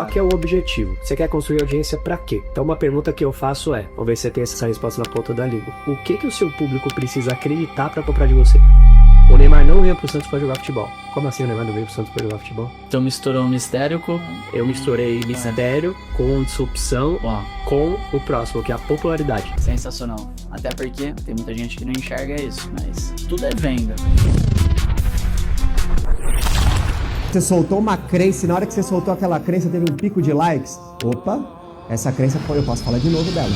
Qual que é o objetivo? Você quer construir audiência pra quê? Então uma pergunta que eu faço é, vamos ver se você tem essa resposta na ponta da língua. O que o seu público precisa acreditar pra comprar de você? O Neymar não veio pro Santos pra jogar futebol. Como assim o Neymar não veio pro Santos pra jogar futebol? Então misturou um mistério com... Eu misturei mistério com disrupção, Uau, com o próximo, que é a popularidade. sensacional. Até porque tem muita gente que não enxerga isso, mas tudo é venda. Você soltou uma crença e na hora que você soltou aquela crença teve um pico de likes. Opa, essa crença eu posso falar de novo dela.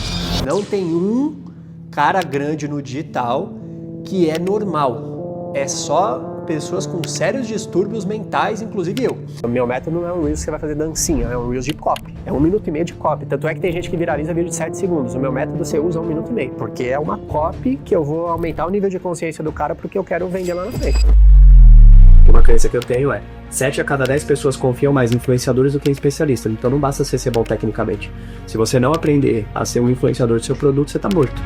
Não tem um cara grande no digital que é normal. É só pessoas com sérios distúrbios mentais, inclusive eu. O meu método não é um Reels que você vai fazer dancinha, é um Reels de copy. É 1 minuto e meio de copy. Tanto é que tem gente que viraliza vídeo de 7 segundos. O meu método você usa 1 minuto e meio. Porque é uma copy que eu vou aumentar o nível de consciência do cara porque eu quero vender lá na frente. Uma crença que eu tenho é 7 a cada 10 pessoas confiam mais em influenciadores do que em especialistas. Então não basta você ser bom tecnicamente. Se você não aprender a ser um influenciador do seu produto, você tá morto.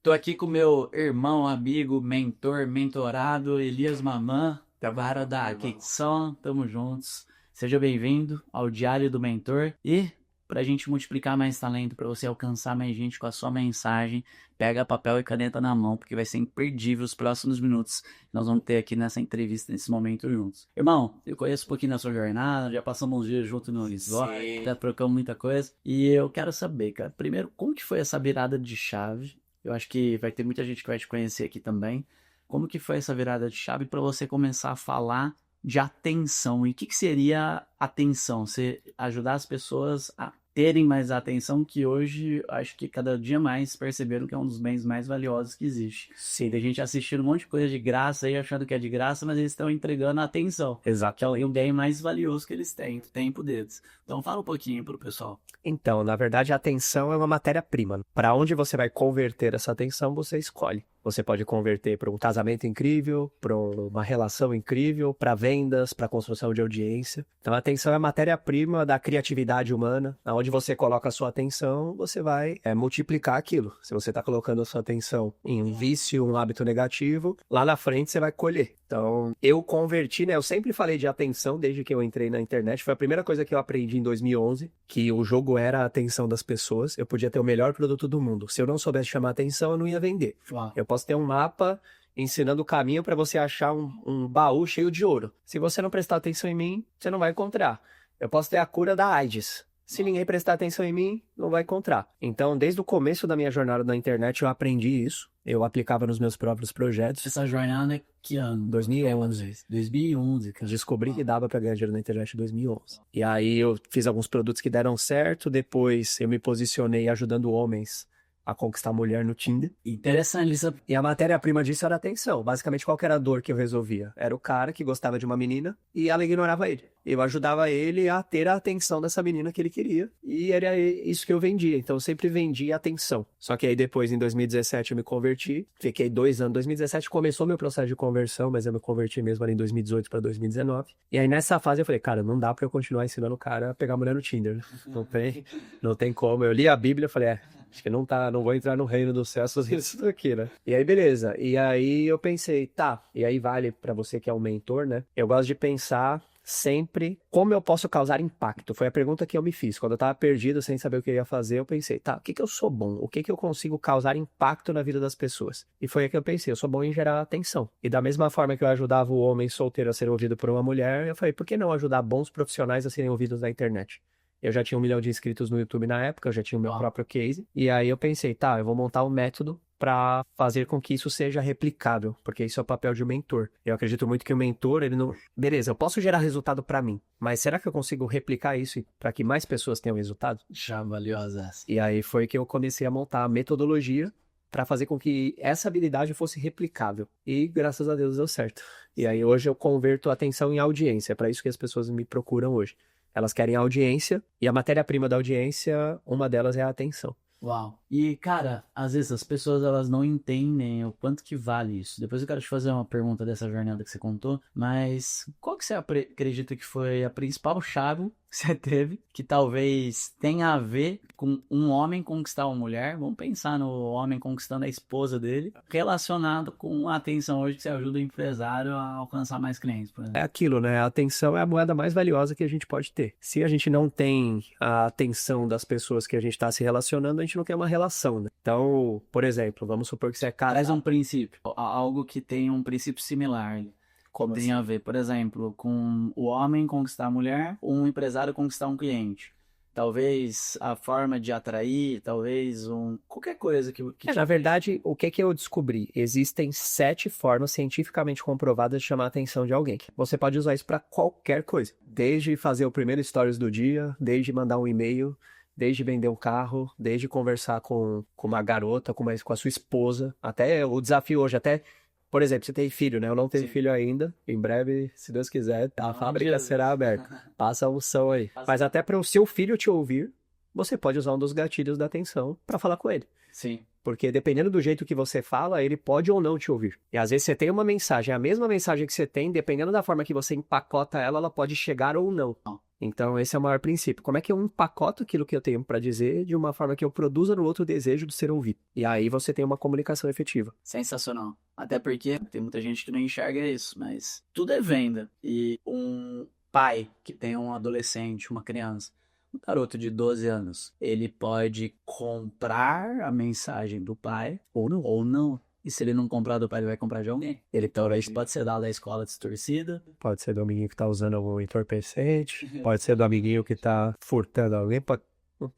Tô aqui com meu irmão, amigo, mentor, mentorado, Elias Mamã, trabalho da Keitson, tamo juntos. Seja bem-vindo ao Diário do Mentor e pra gente multiplicar mais talento, pra você alcançar mais gente com a sua mensagem, pega papel e caneta na mão, porque vai ser imperdível os próximos minutos que nós vamos ter aqui nessa entrevista, nesse momento juntos. Irmão, eu conheço um pouquinho da sua jornada, já passamos uns dias juntos no resort, já trocamos muita coisa, e eu quero saber, cara, primeiro, como que foi essa virada de chave? Eu acho que vai ter muita gente que vai te conhecer aqui também. Como que foi essa virada de chave para você começar a falar de atenção? E o que seria atenção? Você ajudar as pessoas a terem mais atenção, que hoje acho que cada dia mais perceberam que é um dos bens mais valiosos que existe. Sim. Tem gente assistindo um monte de coisa de graça aí, achando que é de graça, mas eles estão entregando a atenção. Exato. Que é o bem mais valioso que eles têm, o tempo deles. Então fala um pouquinho pro pessoal. Então, na verdade, a atenção é uma matéria-prima. Para onde você vai converter essa atenção, você escolhe. Você pode converter para um casamento incrível, para uma relação incrível, para vendas, para construção de audiência. Então, a atenção é a matéria-prima da criatividade humana. Onde você coloca a sua atenção, você vai multiplicar aquilo. Se você está colocando a sua atenção em um vício, um hábito negativo, lá na frente você vai colher. Então, eu converti, né? Eu sempre falei de atenção desde que eu entrei na internet. Foi a primeira coisa que eu aprendi em 2011, que o jogo era a atenção das pessoas. Eu podia ter o melhor produto do mundo. Se eu não soubesse chamar atenção, eu não ia vender. Uau. Eu posso ter um mapa ensinando o caminho para você achar um baú cheio de ouro. Se você não prestar atenção em mim, você não vai encontrar. Eu posso ter a cura da AIDS. Se ninguém prestar atenção em mim, não vai encontrar. Então, desde o começo da minha jornada na internet, eu aprendi isso. Eu aplicava nos meus próprios projetos. Essa jornada é que ano? 2011. 2011, cara. Descobri que dava para ganhar dinheiro na internet em 2011. E aí eu fiz alguns produtos que deram certo. Depois eu me posicionei ajudando homens a conquistar mulher no Tinder. Interessante isso. E a matéria-prima disso era a atenção. Basicamente, qual que era a dor que eu resolvia? Era o cara que gostava de uma menina e ela ignorava ele. Eu ajudava ele a ter a atenção dessa menina que ele queria. E era isso que eu vendia. Então, eu sempre vendia atenção. Só que aí depois, em 2017, eu me converti. Fiquei 2 anos. 2017 começou meu processo de conversão, mas eu me converti mesmo ali em 2018 para 2019. E aí, nessa fase, eu falei, cara, não dá pra eu continuar ensinando o cara a pegar mulher no Tinder. Né? Não tem como. Eu li a Bíblia e falei, acho que não vou entrar no reino dos céus fazendo isso daqui, né? E aí, beleza. E aí eu pensei, tá. E aí vale pra você que é um mentor, né? Eu gosto de pensar sempre como eu posso causar impacto. Foi a pergunta que eu me fiz. Quando eu tava perdido, sem saber o que eu ia fazer, eu pensei, tá, o que eu sou bom? O que eu consigo causar impacto na vida das pessoas? E foi aí que eu pensei, eu sou bom em gerar atenção. E da mesma forma que eu ajudava o homem solteiro a ser ouvido por uma mulher, eu falei, por que não ajudar bons profissionais a serem ouvidos na internet? Eu já tinha 1 milhão de inscritos no YouTube na época, eu já tinha o meu próprio case. E aí eu pensei, tá, eu vou montar um método para fazer com que isso seja replicável, porque isso é o papel de um mentor. Eu acredito muito que o mentor, ele não... Beleza, eu posso gerar resultado para mim, mas será que eu consigo replicar isso para que mais pessoas tenham resultado? Já valiosa essa. E aí foi que eu comecei a montar a metodologia para fazer com que essa habilidade fosse replicável. E graças a Deus deu certo. E aí hoje eu converto a atenção em audiência, é para isso que as pessoas me procuram hoje. Elas querem audiência, e a matéria-prima da audiência, uma delas é a atenção. Uau. E, cara, às vezes as pessoas elas não entendem o quanto que vale isso. Depois eu quero te fazer uma pergunta dessa jornada que você contou, mas qual que você acredita que foi a principal chave você teve, que talvez tenha a ver com um homem conquistar uma mulher. Vamos pensar no homem conquistando a esposa dele, relacionado com a atenção hoje que você ajuda o empresário a alcançar mais clientes, por É exemplo. aquilo, né? A atenção é a moeda mais valiosa que a gente pode ter. Se a gente não tem a atenção das pessoas que a gente está se relacionando, a gente não tem uma relação, né? Então, por exemplo, vamos supor que você é Traz casado. um princípio, algo que tem um princípio similar. Como Tem a ver, por exemplo, com o homem conquistar a mulher, ou um empresário conquistar um cliente. Talvez a forma de atrair, talvez qualquer coisa que Na verdade, o que eu descobri? Existem 7 formas cientificamente comprovadas de chamar a atenção de alguém. Você pode usar isso para qualquer coisa. Desde fazer o primeiro stories do dia, desde mandar um e-mail, desde vender um carro, desde conversar com uma garota, com a sua esposa. Até o desafio hoje, até... Por exemplo, você tem filho, né? Eu não tenho Sim. filho ainda. Em breve, se Deus quiser, a fábrica Jesus. será aberta. Passa a unção aí. Mas até para o seu filho te ouvir, você pode usar um dos gatilhos da atenção para falar com ele. Sim. Porque dependendo do jeito que você fala, ele pode ou não te ouvir. E às vezes você tem uma mensagem, a mesma mensagem que você tem, dependendo da forma que você empacota ela, ela pode chegar ou não. Então esse é o maior princípio. Como é que eu empacoto aquilo que eu tenho para dizer de uma forma que eu produza no outro o desejo de ser ouvido? E aí você tem uma comunicação efetiva. Sensacional. Até porque tem muita gente que não enxerga isso, mas tudo é venda. E um pai que tem um adolescente, uma criança, um garoto de 12 anos, ele pode comprar a mensagem do pai ou não. E se ele não comprar do pai, ele vai comprar de alguém. Ele talvez pode ser dado da escola distorcida. Pode ser do amiguinho que tá usando algum entorpecente, pode ser do amiguinho que tá furtando alguém.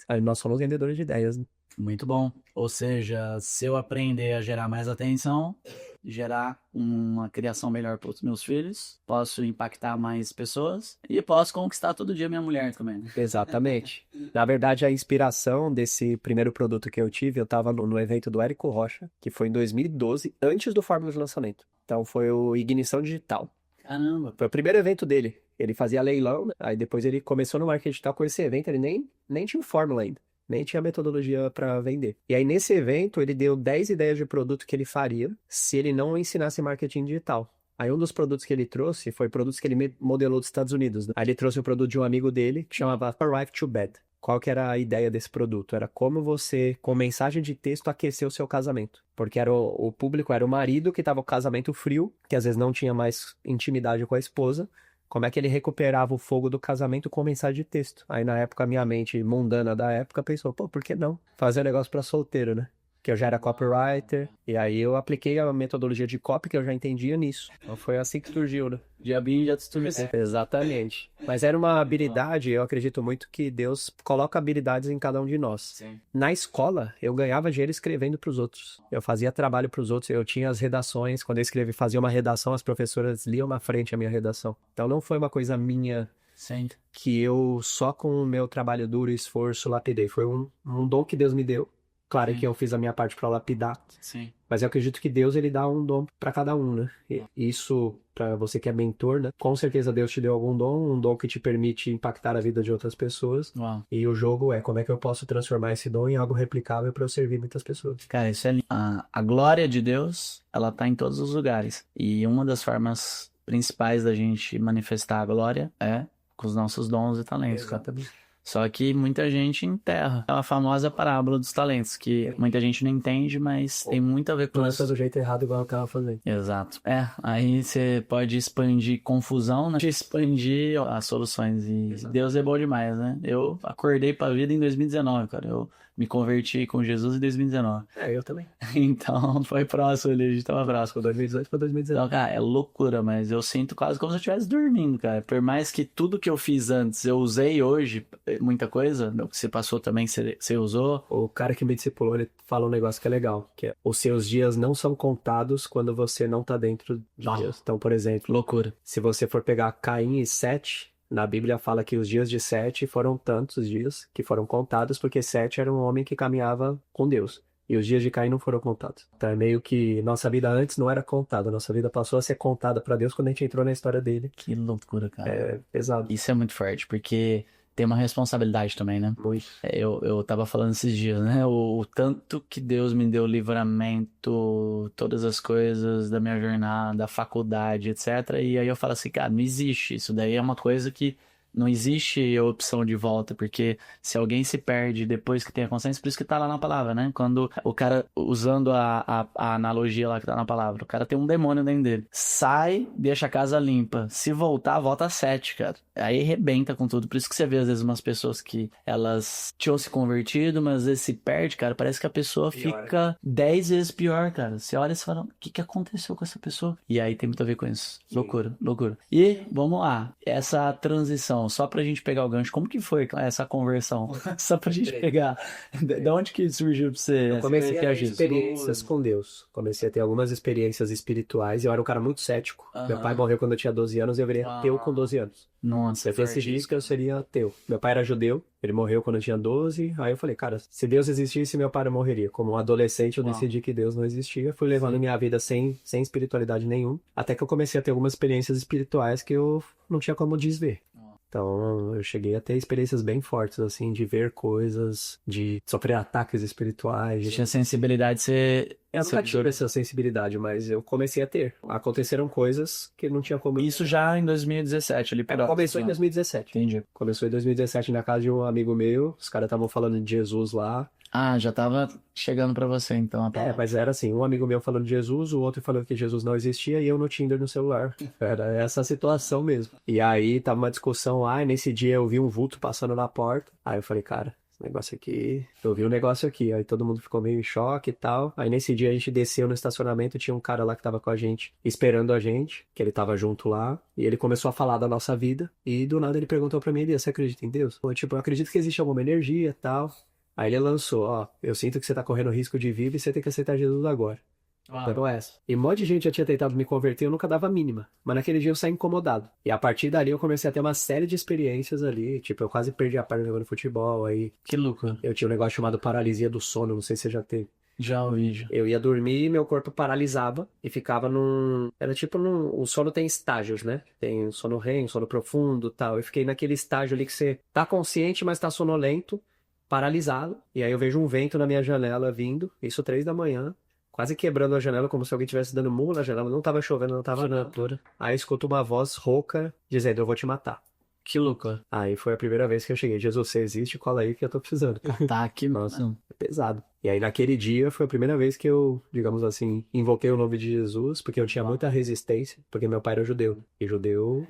Aí nós somos vendedores de ideias, né? Muito bom. Ou seja, se eu aprender a gerar mais atenção, gerar uma criação melhor para os meus filhos, posso impactar mais pessoas e posso conquistar todo dia minha mulher também, né? Exatamente. Na verdade, a inspiração desse primeiro produto que eu tive, eu estava no evento do Érico Rocha, que foi em 2012, antes do Fórmula de lançamento. Então foi o Ignição Digital. Caramba. Foi o primeiro evento dele. Ele fazia leilão, né? Aí depois ele começou no marketing digital com esse evento, ele nem tinha o Fórmula ainda. Nem tinha metodologia para vender. E aí, nesse evento, ele deu 10 ideias de produto que ele faria se ele não ensinasse marketing digital. Aí, um dos produtos que ele trouxe foi produtos que ele modelou dos Estados Unidos, né? Aí, ele trouxe o produto de um amigo dele, que chamava Arrive to Bed. Qual que era a ideia desse produto? Era como você, com mensagem de texto, aquecer o seu casamento. Porque era o público era o marido que estava com o casamento frio, que às vezes não tinha mais intimidade com a esposa. Como é que ele recuperava o fogo do casamento com mensagem de texto? Aí na época, a minha mente mundana da época pensou, pô, por que não? Fazer um negócio pra solteiro, né? Que eu já era copywriter, e aí eu apliquei a metodologia de copy que eu já entendia nisso. Então foi assim que surgiu, né? Diabinho já destruiu. Exatamente. Mas era uma habilidade, eu acredito muito que Deus coloca habilidades em cada um de nós. Sim. Na escola, eu ganhava dinheiro escrevendo para os outros. Eu fazia trabalho para os outros, eu tinha as redações. Quando eu fazia uma redação, as professoras liam na frente a minha redação. Então não foi uma coisa minha Sim. que eu só com o meu trabalho duro e esforço lapidei. Foi um dom que Deus me deu. Claro que eu fiz a minha parte para lapidar. Sim. Mas eu acredito que Deus, ele dá um dom para cada um, né? E isso, para você que é mentor, né? Com certeza Deus te deu algum dom, um dom que te permite impactar a vida de outras pessoas. Uau. E o jogo é como é que eu posso transformar esse dom em algo replicável para eu servir muitas pessoas. Cara, isso é lindo. A glória de Deus, ela tá em todos os lugares. E uma das formas principais da gente manifestar a glória é com os nossos dons e talentos. Exatamente. Só que muita gente enterra. É a famosa parábola dos talentos, que muita gente não entende, mas tem muito a ver com Lança isso. do jeito errado igual eu tava fazendo. Exato. Aí você pode expandir confusão, né? Expandir as soluções. E Deus é bom demais, né? Eu acordei pra vida em 2019, cara. Eu me converti com Jesus em 2019. Eu também. Então foi próximo ali, a gente tava próximo. Com 2018 para 2019. Então, cara, é loucura, mas eu sinto quase como se eu estivesse dormindo, cara. Por mais que tudo que eu fiz antes eu usei hoje, muita coisa, você passou também, você usou. O cara que me discipulou, ele fala um negócio que é legal, que é os seus dias não são contados quando você não tá dentro de Deus. Então, por exemplo, Loucura. se você for pegar Caim e Sete, na Bíblia fala que os dias de Sete foram tantos dias que foram contados, porque Sete era um homem que caminhava com Deus. E os dias de Caim não foram contados. Então é meio que nossa vida antes não era contada. Nossa vida passou a ser contada para Deus quando a gente entrou na história dele. Que loucura, cara. É pesado. Isso é muito forte, porque tem uma responsabilidade também, né? Muito. Eu tava falando esses dias, né? O tanto que Deus me deu livramento, todas as coisas da minha jornada, da faculdade, etc. E aí eu falo assim, cara, não existe. Isso daí é uma coisa que Não existe opção de volta, porque se alguém se perde depois que tem a consciência, por isso que tá lá na palavra, né? Quando o cara, usando a analogia lá que tá na palavra, o cara tem um demônio dentro dele. Sai, deixa a casa limpa. Se voltar, volta às 7, cara. Aí arrebenta com tudo. Por isso que você vê, às vezes, umas pessoas que elas tinham se convertido, mas às vezes se perde, cara. Parece que a pessoa fica 10 vezes pior, cara. Você olha e você fala, o que aconteceu com essa pessoa? E aí tem muito a ver com isso. Sim. Loucura, loucura. E, vamos lá. Essa transição, só pra gente pegar o gancho, como que foi essa conversão? Só pra gente pegar. De onde que surgiu pra você? Eu comecei a ter Jesus? experiências com Deus. Comecei a ter algumas experiências espirituais. Eu era um cara muito cético. Meu pai morreu quando eu tinha 12 anos e eu virei ateu com 12 anos. Nossa, Eu decidi que eu seria ateu. Meu pai era judeu, ele morreu quando eu tinha 12. Aí eu falei, cara, se Deus existisse, meu pai não morreria. Como um adolescente, eu decidi que Deus não existia. Fui levando minha vida sem espiritualidade nenhuma. Até que eu comecei a ter algumas experiências espirituais que eu não tinha como desver. Então, eu cheguei a ter experiências bem fortes, assim, de ver coisas, de sofrer ataques espirituais. Tinha sensibilidade, você... Eu nunca tive essa sensibilidade, mas eu comecei a ter. Aconteceram coisas que não tinha como... Isso já em 2017, ali por Começou em 2017. Entendi. Começou em 2017 na casa de um amigo meu. Os caras estavam falando de Jesus lá. Ah, já tava chegando pra você, então. Mas era assim, um amigo meu falando de Jesus, o outro falando que Jesus não existia e eu no Tinder no celular. Era essa situação mesmo. E aí tava uma discussão lá e nesse dia eu vi um vulto passando na porta. Aí eu falei, cara, esse negócio aqui... Eu vi um negócio aqui. Aí todo mundo ficou meio em choque e tal. Aí nesse dia a gente desceu no estacionamento, tinha um cara lá que tava com a gente, esperando a gente, que ele tava junto lá. E ele começou a falar da nossa vida. E do nada ele perguntou pra mim, Elias, você acredita em Deus? Eu acredito que existe alguma energia e tal. Aí ele lançou, eu sinto que você tá correndo risco de vida e você tem que aceitar Jesus agora. Dando essa. E um monte de gente já tinha tentado me converter, eu nunca dava a mínima. Mas naquele dia eu saí incomodado. E a partir dali eu comecei a ter uma série de experiências ali. Tipo, eu quase perdi a perna jogando futebol. Aí Que louco. eu tinha um negócio chamado paralisia do sono, não sei se você já teve. Já ouvi, já. Eu ia dormir e meu corpo paralisava e ficava num... Era tipo num... O sono tem estágios, né? Tem um sono REM, um sono profundo e tal. Eu fiquei naquele estágio ali que você tá consciente, mas tá sonolento, paralisado. E aí eu vejo um vento na minha janela vindo, isso 3 da manhã, quase quebrando a janela, como se alguém estivesse dando murro na janela. Não tava chovendo, não tava nada. Aí eu escuto uma voz rouca dizendo, eu vou te matar. Que louco. Aí foi a primeira vez que eu cheguei. Jesus, você existe? Cola aí que eu tô precisando. Tá aqui, Nossa, é pesado. E aí naquele dia foi a primeira vez que eu, digamos assim, invoquei o nome de Jesus, porque eu tinha muita resistência, porque meu pai era judeu. E judeu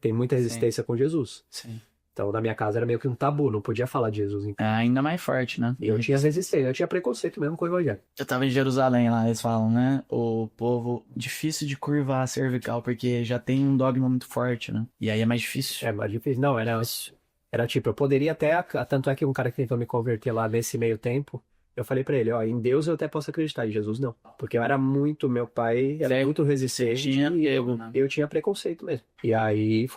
tem muita resistência com Jesus. Sim. Então na minha casa era meio que um tabu, não podia falar de Jesus. É ainda mais forte, né? E eu tinha resistência, eu tinha preconceito mesmo com o evangelho. Eu tava em Jerusalém lá, eles falam, né? O povo difícil de curvar a cervical, porque já tem um dogma muito forte, né? E aí é mais difícil. É mais difícil. Não, era tipo, eu poderia até, tanto é que um cara que tentou me converter lá nesse meio tempo, eu falei pra ele, em Deus eu até posso acreditar, em Jesus não. Porque eu era muito, meu pai era muito resistente e eu tinha preconceito mesmo. E aí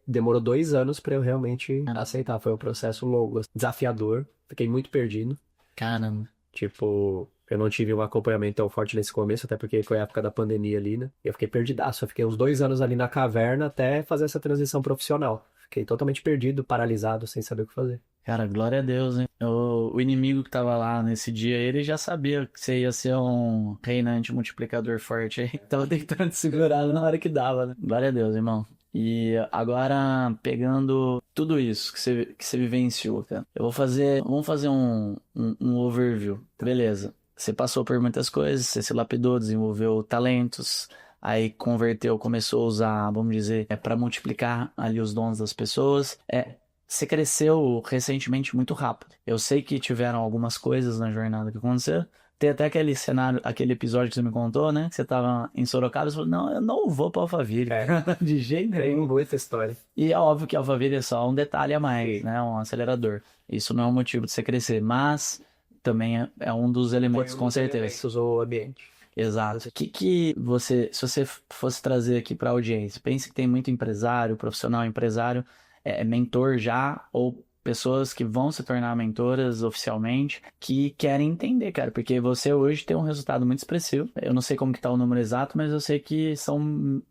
demorou 2 anos pra eu realmente aceitar. Foi um processo longo, desafiador, fiquei muito perdido. Caramba. Tipo, eu não tive um acompanhamento tão forte nesse começo, até porque foi a época da pandemia ali, né? Eu fiquei perdidaço, eu fiquei uns 2 anos ali na caverna até fazer essa transição profissional. Fiquei totalmente perdido, paralisado, sem saber o que fazer. Cara, glória a Deus, hein? O inimigo que tava lá nesse dia, ele já sabia que você ia ser um reinante multiplicador forte aí. Tava tentando te segurar na hora que dava, né? Glória a Deus, irmão. E agora, pegando tudo isso que você vivenciou, cara, vamos fazer um overview. Beleza. Você passou por muitas coisas, você se lapidou, desenvolveu talentos, aí converteu, começou a usar, vamos dizer, para multiplicar ali os dons das pessoas. Você cresceu recentemente muito rápido. Eu sei que tiveram algumas coisas na jornada que aconteceram. Tem até aquele cenário, aquele episódio que você me contou, né? Que você tava em Sorocaba e você falou, não, eu não vou pra Alphaville. De jeito nenhum. Não vou essa história. E é óbvio que Alphaville é só um detalhe a mais, né? Um acelerador. Isso não é um motivo de você crescer, mas também é um dos elementos, com certeza. Usou o ambiente. Exato. O que você, se você fosse trazer aqui pra audiência, pense que tem muito empresário, profissional empresário, mentor já, ou pessoas que vão se tornar mentoras oficialmente, que querem entender, cara, porque você hoje tem um resultado muito expressivo. Eu não sei como que tá o número exato, mas eu sei que são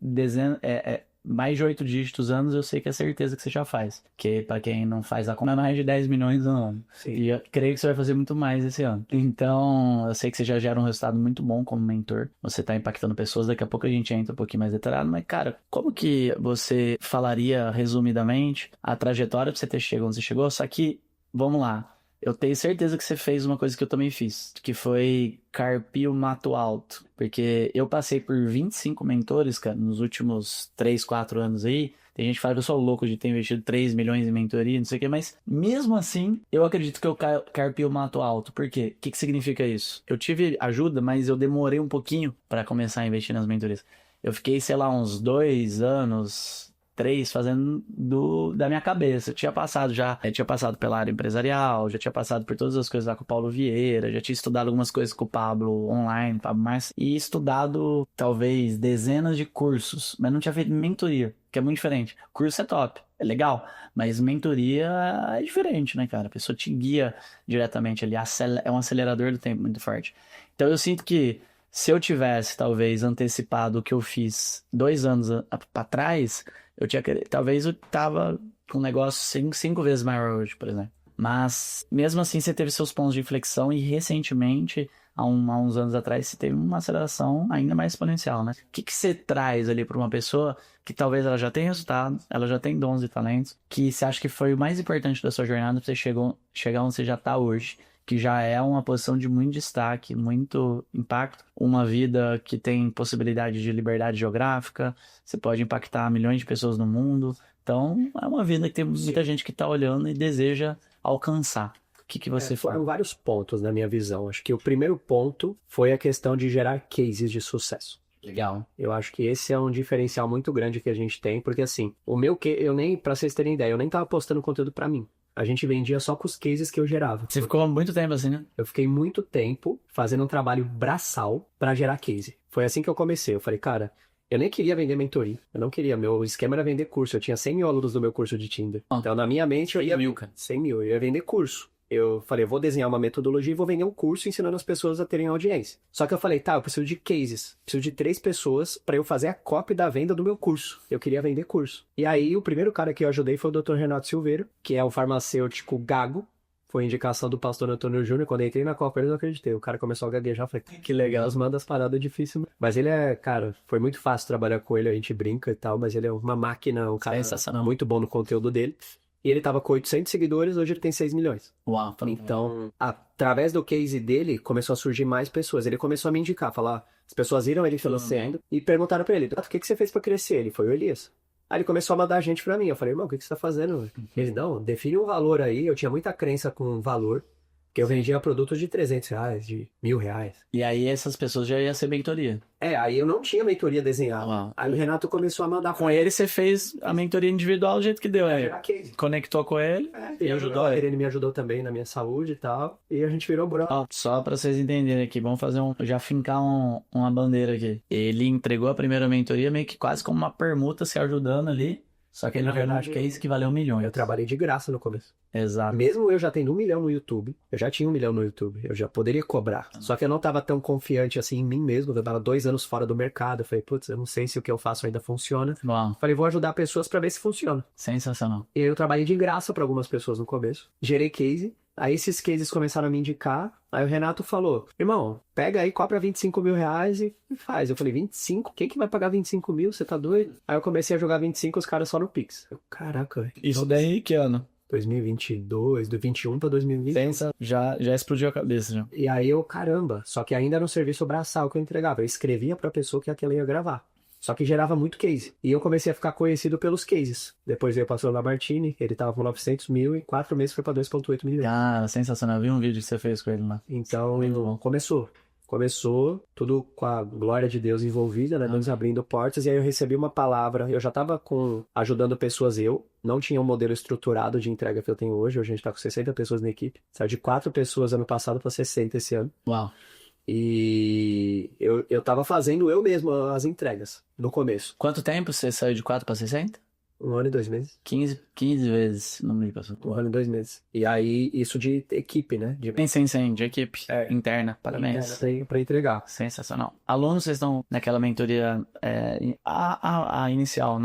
mais de 8 dígitos anos, eu sei que é certeza que você já faz. Porque pra quem não faz a conta, é mais de 10 milhões no ano. Sim. E eu creio que você vai fazer muito mais esse ano. Então, eu sei que você já gera um resultado muito bom como mentor. Você tá impactando pessoas, daqui a pouco a gente entra um pouquinho mais detalhado. Mas, cara, como que você falaria, resumidamente, a trajetória pra você ter chegado onde você chegou? Só que, vamos lá. Eu tenho certeza que você fez uma coisa que eu também fiz, que foi carpir o mato alto. Porque eu passei por 25 mentores, cara, nos últimos 3, 4 anos aí. Tem gente que fala que eu sou louco de ter investido 3 milhões em mentoria, não sei o que, mas mesmo assim, eu acredito que eu carpi o mato alto. Por quê? O que significa isso? Eu tive ajuda, mas eu demorei um pouquinho para começar a investir nas mentorias. Eu fiquei, sei lá, uns 2 anos... 3 fazendo da minha cabeça. Eu tinha passado pela área empresarial, já tinha passado por todas as coisas lá com o Paulo Vieira, já tinha estudado algumas coisas com o Pablo online, Pablo Márcio, e estudado talvez dezenas de cursos, mas não tinha feito mentoria, que é muito diferente. Curso é top, é legal, mas mentoria é diferente, né, cara? A pessoa te guia diretamente ali, é um acelerador do tempo muito forte. Então eu sinto que se eu tivesse, talvez, antecipado o que eu fiz 2 anos para trás, talvez eu tava com um negócio 5 vezes maior hoje, por exemplo. Mas, mesmo assim, você teve seus pontos de inflexão e, recentemente, há uns anos atrás, você teve uma aceleração ainda mais exponencial, né? O que você traz ali para uma pessoa que talvez ela já tenha resultado, ela já tem dons e talentos, que você acha que foi o mais importante da sua jornada para você chegar onde você já tá hoje? Que já é uma posição de muito destaque, muito impacto, uma vida que tem possibilidade de liberdade geográfica, você pode impactar milhões de pessoas no mundo, então é uma vida que tem muita gente que está olhando e deseja alcançar. O que você fala? Foram vários pontos na minha visão. Acho que o primeiro ponto foi a questão de gerar cases de sucesso. Legal. Eu acho que esse é um diferencial muito grande que a gente tem, porque assim, pra vocês terem ideia, eu nem tava postando conteúdo pra mim. A gente vendia só com os cases que eu gerava. Você ficou muito tempo assim, né? Eu fiquei muito tempo fazendo um trabalho braçal pra gerar case. Foi assim que eu comecei. Eu falei, cara, eu nem queria vender mentoria. Eu não queria. Meu esquema era vender curso. Eu tinha 100 mil alunos no meu curso de Tinder. Então, na minha mente, eu ia... 100 mil, cara. 100 mil. Eu ia vender curso. Eu falei, eu vou desenhar uma metodologia e vou vender um curso ensinando as pessoas a terem audiência. Só que eu falei, tá, eu preciso de cases. Preciso de 3 pessoas para eu fazer a copy da venda do meu curso. Eu queria vender curso. E aí, o primeiro cara que eu ajudei foi o Dr. Renato Silveira, que é um farmacêutico gago. Foi indicação do pastor Antônio Júnior. Quando eu entrei na Copa, eu não acreditei. O cara começou a gaguejar. Eu falei, que legal, as mandas paradas difíceis. Mas ele cara, foi muito fácil trabalhar com ele. A gente brinca e tal, mas ele é uma máquina, um cara muito bom no conteúdo dele. E ele tava com 800 seguidores, hoje ele tem 6 milhões. Uau. Então, através do case dele, começou a surgir mais pessoas. Ele começou a me indicar, falar... As pessoas viram ele financiando e perguntaram pra ele, o que você fez pra crescer? Ele foi o Elias. Aí ele começou a mandar gente pra mim. Eu falei, irmão, o que você tá fazendo? Ele, não, define um valor aí. Eu tinha muita crença com valor. Porque eu vendia produtos de R$300, de R$1.000. E aí essas pessoas já iam ser mentoria. Aí eu não tinha mentoria desenhada. Uau. Aí o Renato começou a mandar... Com ele você fez a mentoria individual do jeito que deu. gerar case. Conectou com ele e ajudou ele. Ele me ajudou também na minha saúde e tal. E a gente virou brother. Ó, só pra vocês entenderem aqui, vamos fazer já fincar uma bandeira aqui. Ele entregou a primeira mentoria meio que quase como uma permuta, se ajudando ali. Só que ele, na verdade, que é isso que valeu milhões. Eu trabalhei de graça no começo. Exato. Mesmo eu já tendo 1 milhão no YouTube, eu já tinha 1 milhão no YouTube, eu já poderia cobrar. Só que eu não tava tão confiante assim em mim mesmo, eu tava 2 anos fora do mercado, eu falei, putz, eu não sei se o que eu faço ainda funciona. Uau. Falei, vou ajudar pessoas pra ver se funciona. Sensacional. E eu trabalhei de graça pra algumas pessoas no começo, gerei case, aí esses cases começaram a me indicar, aí o Renato falou, irmão, pega aí, cobra R$25 mil e faz. Eu falei, 25? Quem que vai pagar 25 mil? Você tá doido? Aí eu comecei a jogar 25, os caras só no Pix. Caraca, velho. Isso daí que ano? 2022, do 21 pra 2020. Já explodiu a cabeça, já. E aí eu, caramba, só que ainda era um serviço braçal que eu entregava. Eu escrevia pra pessoa que aquela ia gravar. Só que gerava muito case. E eu comecei a ficar conhecido pelos cases. Depois veio o pastor Lamartine, ele tava com 900 mil e 4 meses foi pra 2,8 milhões. Cara, sensacional. Eu vi um vídeo que você fez com ele lá. Então, começou tudo com a glória de Deus envolvida, né? Deus abrindo portas. E aí eu recebi uma palavra. Eu já tava ajudando pessoas, não tinha um modelo estruturado de entrega que eu tenho hoje. Hoje a gente tá com 60 pessoas na equipe. Saiu de 4 pessoas ano passado pra 60 esse ano. Uau. E eu tava fazendo eu mesmo as entregas no começo. Quanto tempo você saiu de 4 para 60? 1 ano e 2 meses. 15 vezes o número de pessoas. 1 ano e 2 meses. E aí, isso de equipe, né? Sim, de equipe interna. Parabéns. Interna pra entregar. Sensacional. Alunos, vocês estão naquela mentoria a inicial,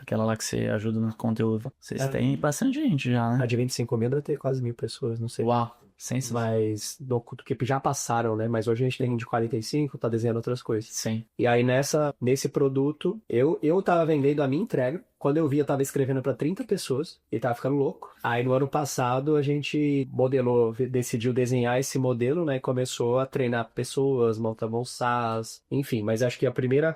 Aquela lá que você ajuda no conteúdo. Vocês têm bastante gente já, A né? de 25 mil deve ter quase 1.000 pessoas, não sei. Uau, sensacional. Mas, que já passaram, né? Mas hoje a gente tem de 45, tá desenhando outras coisas. Sim. E aí nesse produto, eu tava vendendo a minha entrega. Quando eu vi, eu tava escrevendo pra 30 pessoas e tava ficando louco. Aí no ano passado a gente decidiu desenhar esse modelo, né? E começou a treinar pessoas, montar um SaaS, enfim. Mas acho que a primeira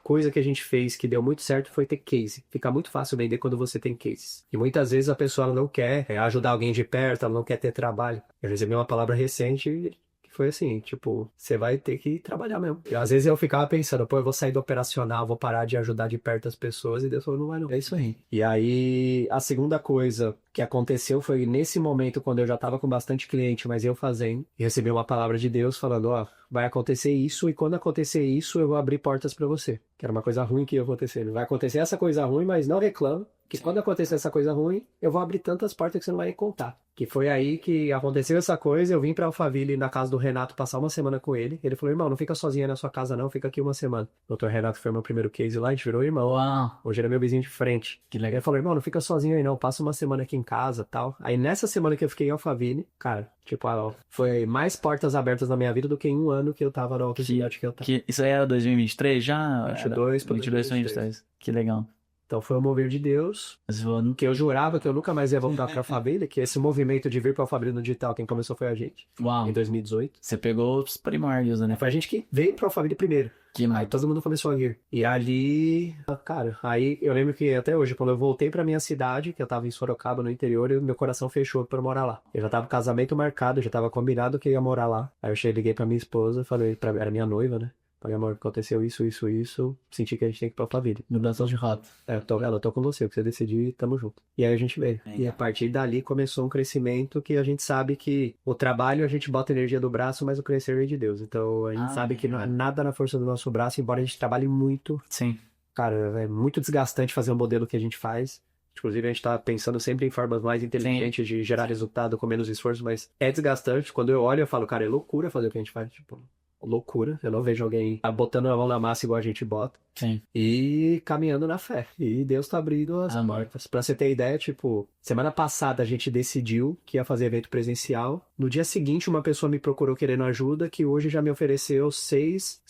coisa que a gente fez que deu muito certo foi ter case. Fica muito fácil vender quando você tem cases. E muitas vezes a pessoa ela não quer ajudar alguém de perto, ela não quer ter trabalho. Eu recebi uma palavra recente que foi assim, tipo, você vai ter que trabalhar mesmo. E às vezes eu ficava pensando, pô, eu vou sair do operacional, vou parar de ajudar de perto as pessoas, e Deus falou, não vai não. É isso aí. E aí, a segunda coisa que aconteceu foi nesse momento, quando eu já tava com bastante cliente, mas eu fazendo, e recebi uma palavra de Deus falando, ó, vai acontecer isso, e quando acontecer isso, eu vou abrir portas pra você. Que era uma coisa ruim que ia acontecer. Vai acontecer essa coisa ruim, mas não reclama, que quando acontecer essa coisa ruim, eu vou abrir tantas portas que você não vai nem contar. Que foi aí que aconteceu essa coisa, eu vim pra Alphaville na casa do Renato passar uma semana com ele. Ele falou, irmão, não fica sozinho aí na sua casa não, fica aqui uma semana. O Dr. Renato foi meu primeiro case lá, a gente virou irmão. Uau, Hoje ele é meu vizinho de frente. que Ele legal. falou, irmão, não fica sozinho aí não, passa uma semana aqui em casa e tal. Aí nessa semana que eu fiquei em Alphaville, cara, tipo, foi mais portas abertas na minha vida do que em um ano que eu tava na outra cidade que eu tava. Isso aí era 2023 já? 22 pra 22, 2023. Que legal. Então foi o mover de Deus, Mas vou... que eu jurava que eu nunca mais ia voltar pra Alphaville, que esse movimento de vir pra Alphaville no digital, quem começou foi a gente, Uau, em 2018. você pegou os primórdios, né? Foi a gente que veio pra Alphaville primeiro. Que Aí mais? todo mundo começou a vir. E ali, cara, aí eu lembro que até hoje, quando eu voltei pra minha cidade, que eu tava em Sorocaba, no interior, meu coração fechou pra morar lá. Eu já tava com casamento marcado, já tava combinado que eu ia morar lá. Aí eu liguei pra minha esposa, falei, era minha noiva, né? Falei, amor, aconteceu isso, senti que a gente tem que ir pra Alphaville. Mudança de rota. Eu tô com você, o que você decidir, tamo junto. E aí a gente veio. Legal. E a partir dali começou um crescimento que a gente sabe que o trabalho a gente bota energia do braço, mas o crescer vem de Deus. Então a gente sabe que não é nada na força do nosso braço, embora a gente trabalhe muito. Sim. Cara, é muito desgastante fazer o modelo que a gente faz. Inclusive, a gente tá pensando sempre em formas mais inteligentes de gerar resultado com menos esforço, mas é desgastante. Quando eu olho, eu falo, cara, é loucura fazer o que a gente faz. Tipo, loucura. Eu não vejo alguém botando a mão na massa igual a gente bota. Sim. E caminhando na fé. E Deus tá abrindo as portas. Pra você ter ideia, tipo, semana passada a gente decidiu que ia fazer evento presencial. No dia seguinte, uma pessoa me procurou querendo ajuda, que hoje já me ofereceu seis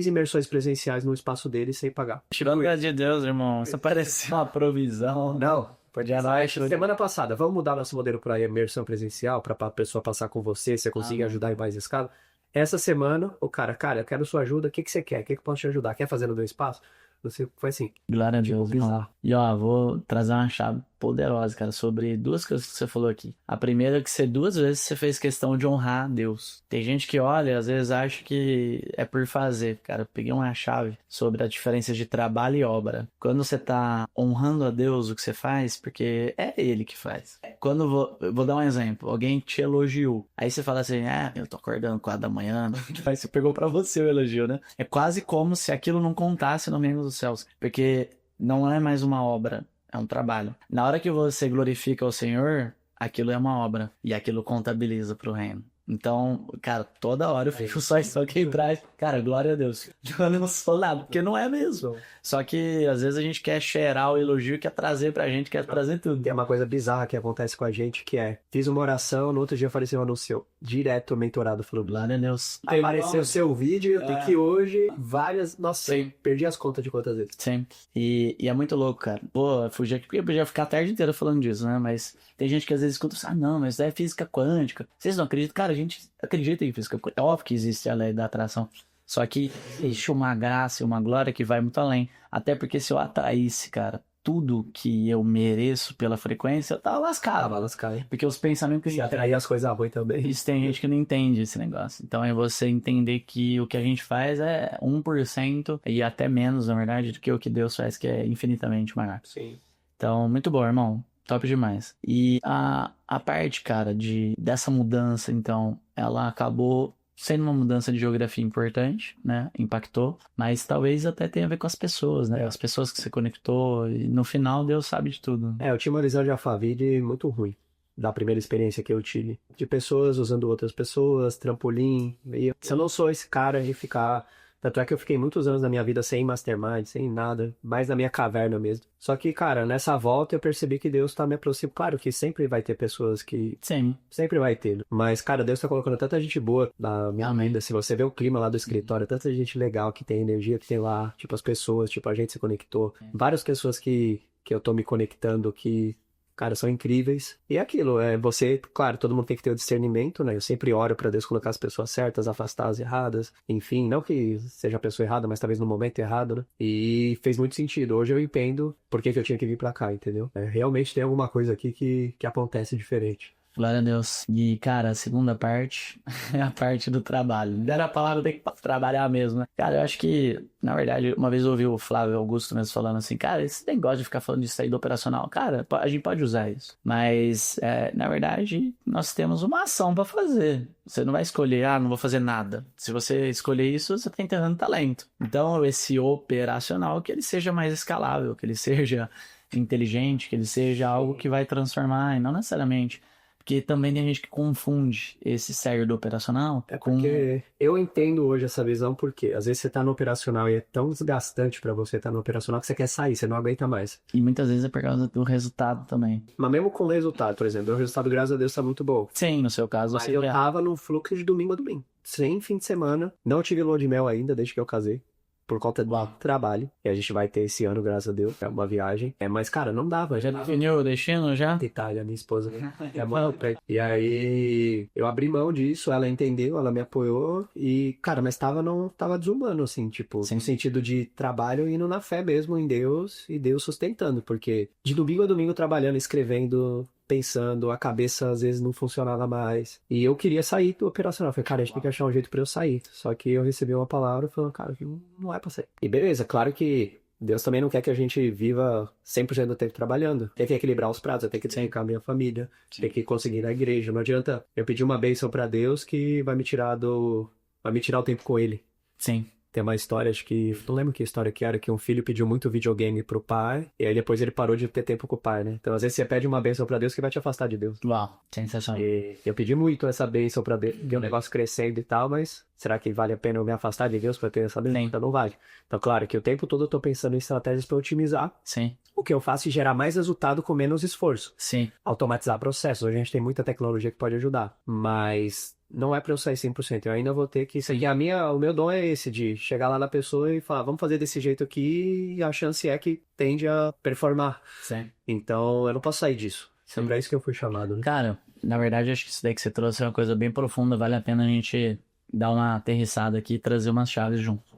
imersões presenciais no espaço dele sem pagar. Tirando a de Deus, irmão. Isso parece uma provisão. Não. Podia nós. Semana passada, vamos mudar nosso modelo para imersão presencial, para a pessoa passar com você conseguir ajudar em mais escala. Essa semana, o cara, eu quero sua ajuda, o que você quer? O que eu posso te ajudar? Quer fazer no meu espaço? Você foi assim. Glória a Deus, irmão. bizarro. E ó, vou trazer uma chave poderosa, cara, sobre duas coisas que você falou aqui. A primeira é que você 2 vezes você fez questão de honrar a Deus. Tem gente que olha, às vezes acha que é por fazer. Cara, eu peguei uma chave sobre a diferença de trabalho e obra. Quando você tá honrando a Deus o que você faz, porque é Ele que faz. Quando eu vou dar um exemplo, alguém te elogiou. Aí você fala assim, eu tô acordando 4 da manhã. Aí você pegou pra você o elogio, né? É quase como se aquilo não contasse no reino dos céus. Porque não é mais uma obra. É um trabalho. Na hora que você glorifica o Senhor, aquilo é uma obra. E aquilo contabiliza pro reino. Então, cara, toda hora eu fico só aqui atrás. Cara, glória a Deus. Eu não sou nada, porque não é mesmo. Só que às vezes a gente quer cheirar o elogio, quer trazer pra gente, quer trazer tudo. Tem uma coisa bizarra que acontece com a gente, que é, fiz uma oração, no outro dia apareceu um anúncio direto, o mentorado falou, Glória a Deus. apareceu o seu vídeo, eu tenho que hoje, várias, nossa, Sim. perdi as contas de quantas vezes. Sim. E é muito louco, cara. Pô, fugir aqui porque eu podia ficar a tarde inteira falando disso, né? Mas tem gente que às vezes escuta assim, não, mas é física quântica. Vocês não acreditam? Cara, a gente acredita em física quântica. É óbvio que existe a lei da atração. Só que existe uma graça e uma glória que vai muito além. Até porque se eu atraísse, cara, tudo que eu mereço pela frequência, eu tava lascado. Balas caem. Porque os pensamentos que E atrair as coisas ruins também. isso tem gente que não entende esse negócio. Então é você entender que o que a gente faz é 1% e até menos, na verdade, do que o que Deus faz, que é infinitamente maior. Sim. Então, muito bom, irmão. Top demais. E a parte, cara, dessa mudança, então, ela acabou sendo uma mudança de geografia importante, né? Impactou, mas talvez até tenha a ver com as pessoas, né? As pessoas que você conectou e no final Deus sabe de tudo. Eu tinha uma visão de Alphaville muito ruim, da primeira experiência que eu tive. De pessoas usando outras pessoas, trampolim, meio... Se eu não sou esse cara e ficar Tanto é que eu fiquei muitos anos da minha vida sem mastermind, sem nada, mais na minha caverna mesmo. Só que, cara, nessa volta eu percebi que Deus tá me aproximando. Claro que sempre vai ter pessoas que... Sim. Sempre vai ter. Mas, cara, Deus tá colocando tanta gente boa na minha vida. Se você vê o clima lá do escritório, tanta gente legal que tem energia que tem lá. Tipo, as pessoas, tipo, a gente se conectou. Várias pessoas que eu tô me conectando que... Cara, são incríveis. E é aquilo, você, claro, todo mundo tem que ter o discernimento, né? Eu sempre oro pra Deus colocar as pessoas certas, afastar as erradas. Enfim, não que seja a pessoa errada, mas talvez no momento errado, né? E fez muito sentido. Hoje eu entendo por que eu tinha que vir pra cá, entendeu? Realmente tem alguma coisa aqui que acontece diferente. Glória a Deus. E, cara, a segunda parte é a parte do trabalho. Deram a palavra, tem que trabalhar mesmo, né? Cara, eu acho que, na verdade, uma vez eu ouvi o Flávio Augusto mesmo falando assim, cara, esse negócio de ficar falando disso aí do operacional, cara, a gente pode usar isso. Mas, na verdade, nós temos uma ação pra fazer. Você não vai escolher, não vou fazer nada. Se você escolher isso, você tá enterrando talento. Então, esse operacional, que ele seja mais escalável, que ele seja inteligente, que ele seja algo que vai transformar, e não necessariamente... Porque também tem gente que confunde esse sério do operacional com... Porque eu entendo hoje essa visão, porque às vezes você tá no operacional e é tão desgastante pra você estar no operacional que você quer sair, você não aguenta mais. E muitas vezes é por causa do resultado também. Mas mesmo com o resultado, por exemplo, o resultado, graças a Deus, tá muito bom. Sim, no seu caso, Mas você... eu tava no fluxo de domingo a domingo, sem fim de semana. Não tive lua de mel ainda, desde que eu casei. Por conta do trabalho. E a gente vai ter esse ano, graças a Deus. É uma viagem. Mas, cara, não dava. Já definiu o destino, já? Itália, minha esposa. E aí, eu abri mão disso, ela entendeu, ela me apoiou. E, cara, mas tava desumano, assim, tipo, Sim. no sentido de trabalho indo na fé mesmo em Deus e Deus sustentando. Porque de domingo a domingo trabalhando, escrevendo, pensando, a cabeça às vezes não funcionava mais. E eu queria sair do operacional. Eu falei, cara, a gente tem que achar um jeito pra eu sair. Só que eu recebi uma palavra falando, cara, que não é pra sair. E beleza, claro que Deus também não quer que a gente viva 100% do tempo trabalhando. Tem que equilibrar os pratos, eu tenho que dedicar a minha família, tem que conseguir ir na igreja. Não adianta eu pedir uma bênção pra Deus que vai me tirar o tempo com ele. Sim. Tem uma história, acho que... Não lembro que história que era, que um filho pediu muito videogame pro pai, e aí depois ele parou de ter tempo com o pai, né? Então, às vezes, você pede uma bênção pra Deus que vai te afastar de Deus. Uau, sensacional. E eu pedi muito essa bênção pra Deus, ver o negócio crescendo e tal, mas será que vale a pena eu me afastar de Deus pra ter essa bênção? Nem. Então, não vale. Então, claro que o tempo todo eu tô pensando em estratégias pra otimizar Sim, o que eu faço e gerar mais resultado com menos esforço. sim. Automatizar processos. Hoje a gente tem muita tecnologia que pode ajudar, mas... Não é pra eu sair 100%, eu ainda vou ter que seguir. O meu dom é esse, de chegar lá na pessoa e falar, vamos fazer desse jeito aqui, e a chance é que tende a performar. Sim. Então, eu não posso sair disso. É pra isso que eu fui chamado, né? Cara, na verdade, acho que isso daí que você trouxe é uma coisa bem profunda. Vale a pena a gente dar uma aterrissada aqui e trazer umas chaves junto.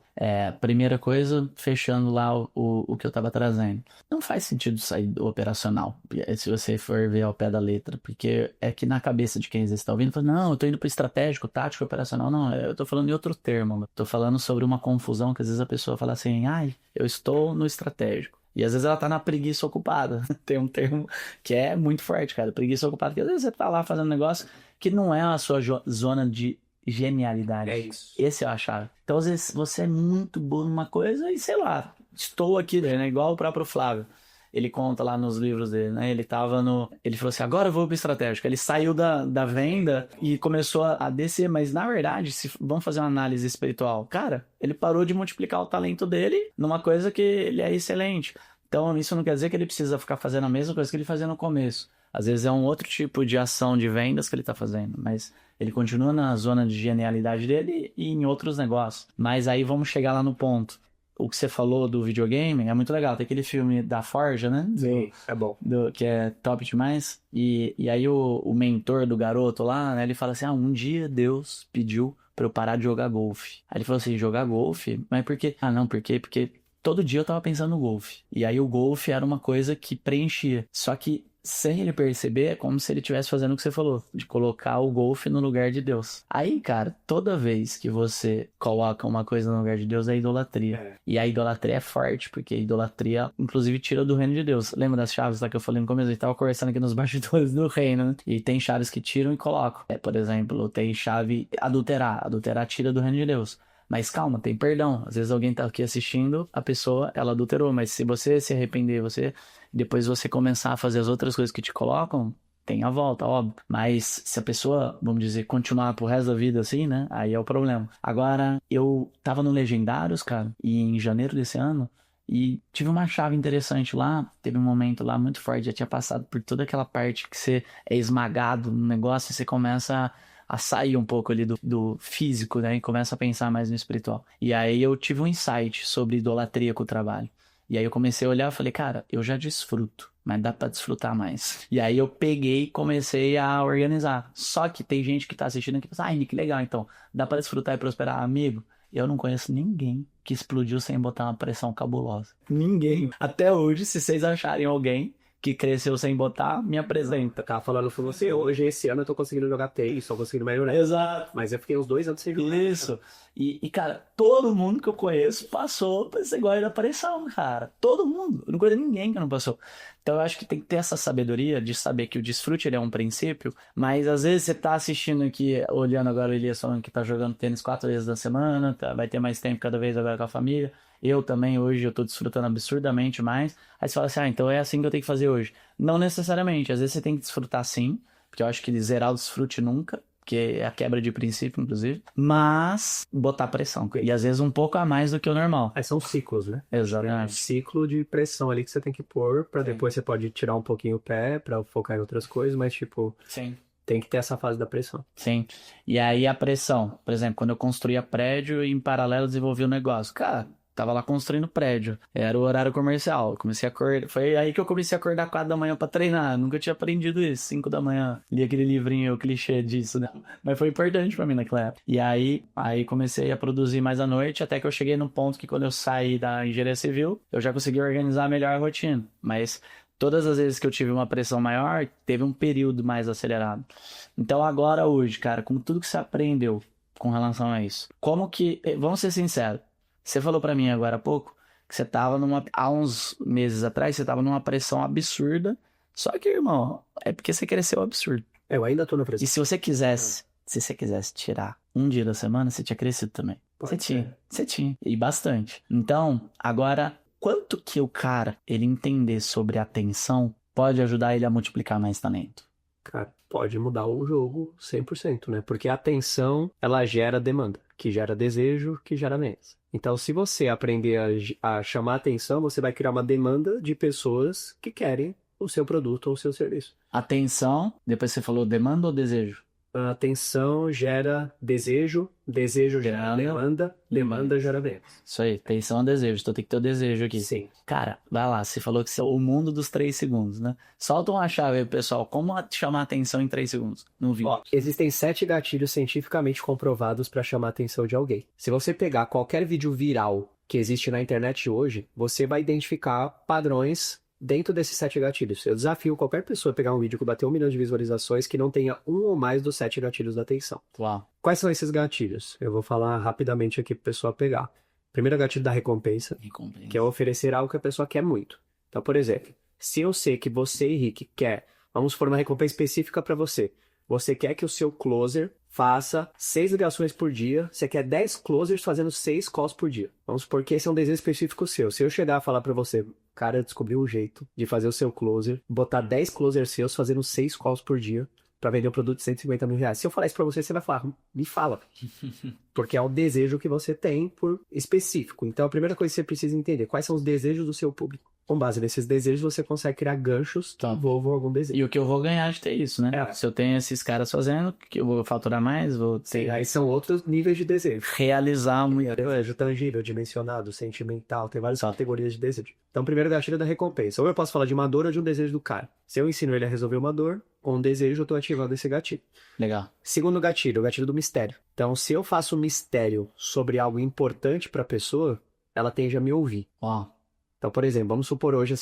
Primeira coisa, fechando lá o que eu tava trazendo. Não faz sentido sair do operacional, se você for ver ao pé da letra, porque é que na cabeça de quem está ouvindo, fala, não, eu tô indo pro estratégico, tático, operacional. Não, eu tô falando em outro termo. Tô falando sobre uma confusão que às vezes a pessoa fala assim, ai, eu estou no estratégico. E às vezes ela tá na preguiça ocupada. Tem um termo que é muito forte, cara. Preguiça ocupada, porque às vezes você tá lá fazendo um negócio que não é a sua zona de genialidade. É isso. Esse é a chave. Então, às vezes, você é muito bom numa coisa e, sei lá, estou aqui, né? Igual o próprio Flávio. Ele conta lá nos livros dele, né? Ele falou assim, agora eu vou pro estratégico. Ele saiu da venda e começou a descer, mas na verdade, se vamos fazer uma análise espiritual, cara, ele parou de multiplicar o talento dele numa coisa que ele é excelente. Então, isso não quer dizer que ele precisa ficar fazendo a mesma coisa que ele fazia no começo. Às vezes é um outro tipo de ação de vendas que ele tá fazendo, mas ele continua na zona de genialidade dele e em outros negócios. Mas aí vamos chegar lá no ponto. O que você falou do videogame é muito legal. Tem aquele filme da Forja, né? Sim, é bom. Que é top demais. E aí o mentor do garoto lá, né? Ele fala assim, um dia Deus pediu pra eu parar de jogar golfe. Aí ele falou assim, jogar golfe? Mas por quê? Não, por quê? Porque todo dia eu tava pensando no golfe. E aí o golfe era uma coisa que preenchia. Só que sem ele perceber, é como se ele estivesse fazendo o que você falou, de colocar o golfe no lugar de Deus. Aí, cara, toda vez que você coloca uma coisa no lugar de Deus, é idolatria. E a idolatria é forte, porque a idolatria, inclusive, tira do reino de Deus. Lembra das chaves lá que eu falei no começo? A gente tava conversando aqui nos bastidores do reino, né? E tem chaves que tiram e colocam. Por exemplo, tem chave adulterar. Adulterar tira do reino de Deus. Mas calma, tem perdão. Às vezes alguém tá aqui assistindo, a pessoa, ela adulterou. Mas se você se arrepender, depois você começar a fazer as outras coisas que te colocam, tem a volta, óbvio. Mas se a pessoa, vamos dizer, continuar pro resto da vida assim, né? Aí é o problema. Agora, eu tava no Legendários, cara, e em janeiro desse ano, e tive uma chave interessante lá. Teve um momento lá muito forte, já tinha passado por toda aquela parte que você é esmagado no negócio e você começa a sair um pouco ali do físico, né? E começa a pensar mais no espiritual. E aí eu tive um insight sobre idolatria com o trabalho. E aí eu comecei a olhar e falei, cara, eu já desfruto, mas dá pra desfrutar mais. E aí eu peguei e comecei a organizar. Só que tem gente que tá assistindo aqui e fala, ai, que legal, então, dá pra desfrutar e prosperar, amigo? Eu não conheço ninguém que explodiu sem botar uma pressão cabulosa. Ninguém. Até hoje, se vocês acharem alguém que cresceu sem botar, me apresenta. Eu tava falando com você, hoje, esse ano eu tô conseguindo jogar tênis, tô conseguindo melhorar. Exato. Mas eu fiquei uns 2 anos sem jogar. Isso. E, cara, todo mundo que eu conheço passou por esse negócio da pressão, cara. Todo mundo. Eu não conheço ninguém que não passou. Então eu acho que tem que ter essa sabedoria de saber que o desfrute ele é um princípio, mas às vezes você tá assistindo aqui, olhando agora o Elias falando que tá jogando tênis 4 vezes na semana, vai ter mais tempo cada vez agora com a família. Eu também hoje eu tô desfrutando absurdamente mais. Aí você fala assim, então é assim que eu tenho que fazer hoje. Não necessariamente, às vezes você tem que desfrutar sim, porque eu acho que zerar o desfrute nunca, que é a quebra de princípio, inclusive, mas botar pressão. E às vezes um pouco a mais do que o normal. Aí são ciclos, né? É um Exatamente. ciclo de pressão ali que você tem que pôr, pra depois você pode tirar um pouquinho o pé, pra focar em outras coisas, mas tipo, Sim. tem que ter essa fase da pressão. Sim. E aí a pressão, por exemplo, quando eu construía prédio e em paralelo desenvolvia o negócio. Cara, tava lá construindo prédio. Era o horário comercial. Eu comecei a acordar. Foi aí que eu comecei a acordar 4 da manhã pra treinar. Eu nunca tinha aprendido isso. 5 da manhã. Li aquele livrinho, o clichê disso, né? Mas foi importante pra mim naquela época. E aí comecei a produzir mais à noite, até que eu cheguei num ponto que quando eu saí da engenharia civil, eu já consegui organizar melhor a rotina. Mas todas as vezes que eu tive uma pressão maior, teve um período mais acelerado. Então agora, hoje, cara, com tudo que você aprendeu com relação a isso, como que... Vamos ser sinceros. Você falou pra mim agora há pouco que você tava há uns meses atrás, você tava numa pressão absurda. Só que, irmão, é porque você cresceu absurdo. Eu ainda tô na E pressão. se você quisesse tirar um dia da semana, você tinha crescido também. Pode Você tinha. E bastante. Então, agora, quanto que o cara, ele entender sobre atenção, pode ajudar ele a multiplicar mais talento? Cara, pode mudar o jogo 100%, né? Porque a atenção, ela gera demanda, que gera desejo, que gera vendas. Então, se você aprender a chamar atenção, você vai criar uma demanda de pessoas que querem o seu produto ou o seu serviço. Atenção, depois você falou demanda ou desejo? A atenção gera desejo, desejo gera demanda, demanda gera vendas. Isso aí, atenção é desejo, então tem que ter o desejo aqui. Sim. Cara, vai lá, você falou que você é o mundo dos 3 segundos, né? Solta uma chave aí, pessoal, como chamar atenção em 3 segundos no vídeo. Ó, existem 7 gatilhos cientificamente comprovados para chamar a atenção de alguém. Se você pegar qualquer vídeo viral que existe na internet hoje, você vai identificar padrões dentro desses 7 gatilhos. Eu desafio qualquer pessoa a pegar um vídeo que bateu 1 milhão de visualizações que não tenha um ou mais dos 7 gatilhos da atenção. Uau. Quais são esses gatilhos? Eu vou falar rapidamente aqui para a pessoa pegar. Primeiro gatilho da recompensa, que é oferecer algo que a pessoa quer muito. Então, por exemplo, se eu sei que você, Henrique, quer, vamos por uma recompensa específica para você. Você quer que o seu closer faça 6 ligações por dia, você quer 10 closers fazendo 6 calls por dia. Vamos supor que esse é um desejo específico seu. Se eu chegar a falar para você, cara, eu descobri um jeito de fazer o seu closer, botar 10 closers seus fazendo 6 calls por dia para vender um produto de 150 mil reais. Se eu falar isso para você, você vai falar, me fala. Porque é o desejo que você tem por específico. Então, a primeira coisa que você precisa entender, quais são os desejos do seu público. Com base nesses desejos, você consegue criar ganchos que envolvam algum desejo. E o que eu vou ganhar de ter isso, né? É. Se eu tenho esses caras fazendo, que eu vou faturar mais, vou ter... Sim, aí são outros níveis de desejo. realizar muito. Desejo tangível, dimensionado, sentimental, tem várias categorias de desejo. Então, primeiro gatilho é da recompensa. Ou eu posso falar de uma dor ou de um desejo do cara. Se eu ensino ele a resolver uma dor, com um desejo, eu estou ativando esse gatilho. Legal. Segundo gatilho, o gatilho do mistério. Então, se eu faço um mistério sobre algo importante para a pessoa, ela tende a me ouvir. Uau. Então, por exemplo, vamos supor hoje a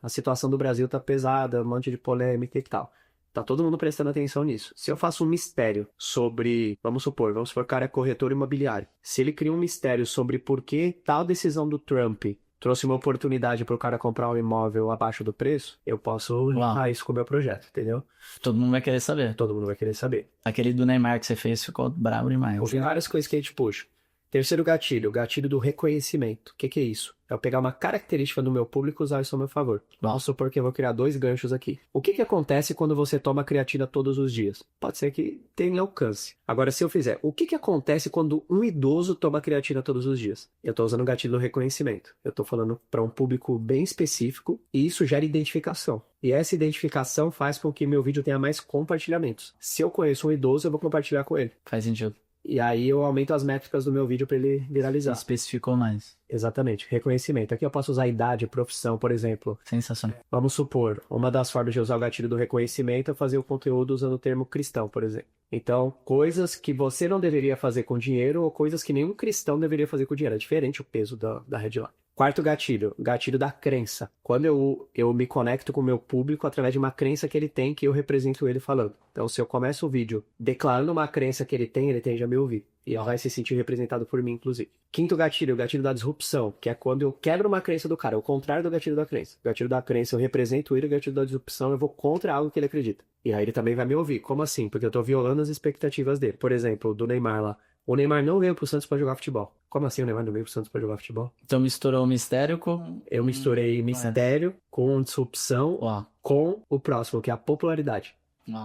situação do Brasil tá pesada, um monte de polêmica e tal. Tá todo mundo prestando atenção nisso. Se eu faço um mistério sobre, vamos supor, o cara é corretor imobiliário. Se ele cria um mistério sobre por que tal decisão do Trump trouxe uma oportunidade para o cara comprar um imóvel abaixo do preço, eu posso linkar isso com o meu projeto, entendeu? Todo mundo vai querer saber. Todo mundo vai querer saber. Aquele do Neymar que você fez ficou brabo demais. Houve várias coisas que a gente puxa. Terceiro gatilho, o gatilho do reconhecimento. O que é isso? É eu pegar uma característica do meu público e usar isso a meu favor. Vamos supor que eu vou criar 2 ganchos aqui. O que acontece quando você toma creatina todos os dias? Pode ser que tenha alcance. Agora, se eu fizer, o que acontece quando um idoso toma creatina todos os dias? Eu estou usando o gatilho do reconhecimento. Eu estou falando para um público bem específico e isso gera identificação. E essa identificação faz com que meu vídeo tenha mais compartilhamentos. Se eu conheço um idoso, eu vou compartilhar com ele. Faz sentido. E aí eu aumento as métricas do meu vídeo para ele viralizar. Especificou mais. Exatamente, reconhecimento. Aqui eu posso usar idade, profissão, por exemplo. Sensacional. Vamos supor, uma das formas de usar o gatilho do reconhecimento é fazer o conteúdo usando o termo cristão, por exemplo. Então, coisas que você não deveria fazer com dinheiro ou coisas que nenhum cristão deveria fazer com dinheiro. É diferente o peso da headline. Quarto gatilho, gatilho da crença. Quando eu me conecto com o meu público através de uma crença que ele tem, que eu represento ele falando. Então, se eu começo o vídeo declarando uma crença que ele tende a me ouvir. E ele vai se sentir representado por mim, inclusive. Quinto gatilho, o gatilho da disrupção, que é quando eu quebro uma crença do cara, o contrário do gatilho da crença. O gatilho da crença eu represento ele, o gatilho da disrupção eu vou contra algo que ele acredita. E aí ele também vai me ouvir. Como assim? Porque eu tô violando as expectativas dele. Por exemplo, do Neymar lá. O Neymar não veio pro Santos pra jogar futebol. Como assim o Neymar não veio pro Santos pra jogar futebol? Então misturou o mistério com... Eu misturei mistério com disrupção com o próximo, que é a popularidade.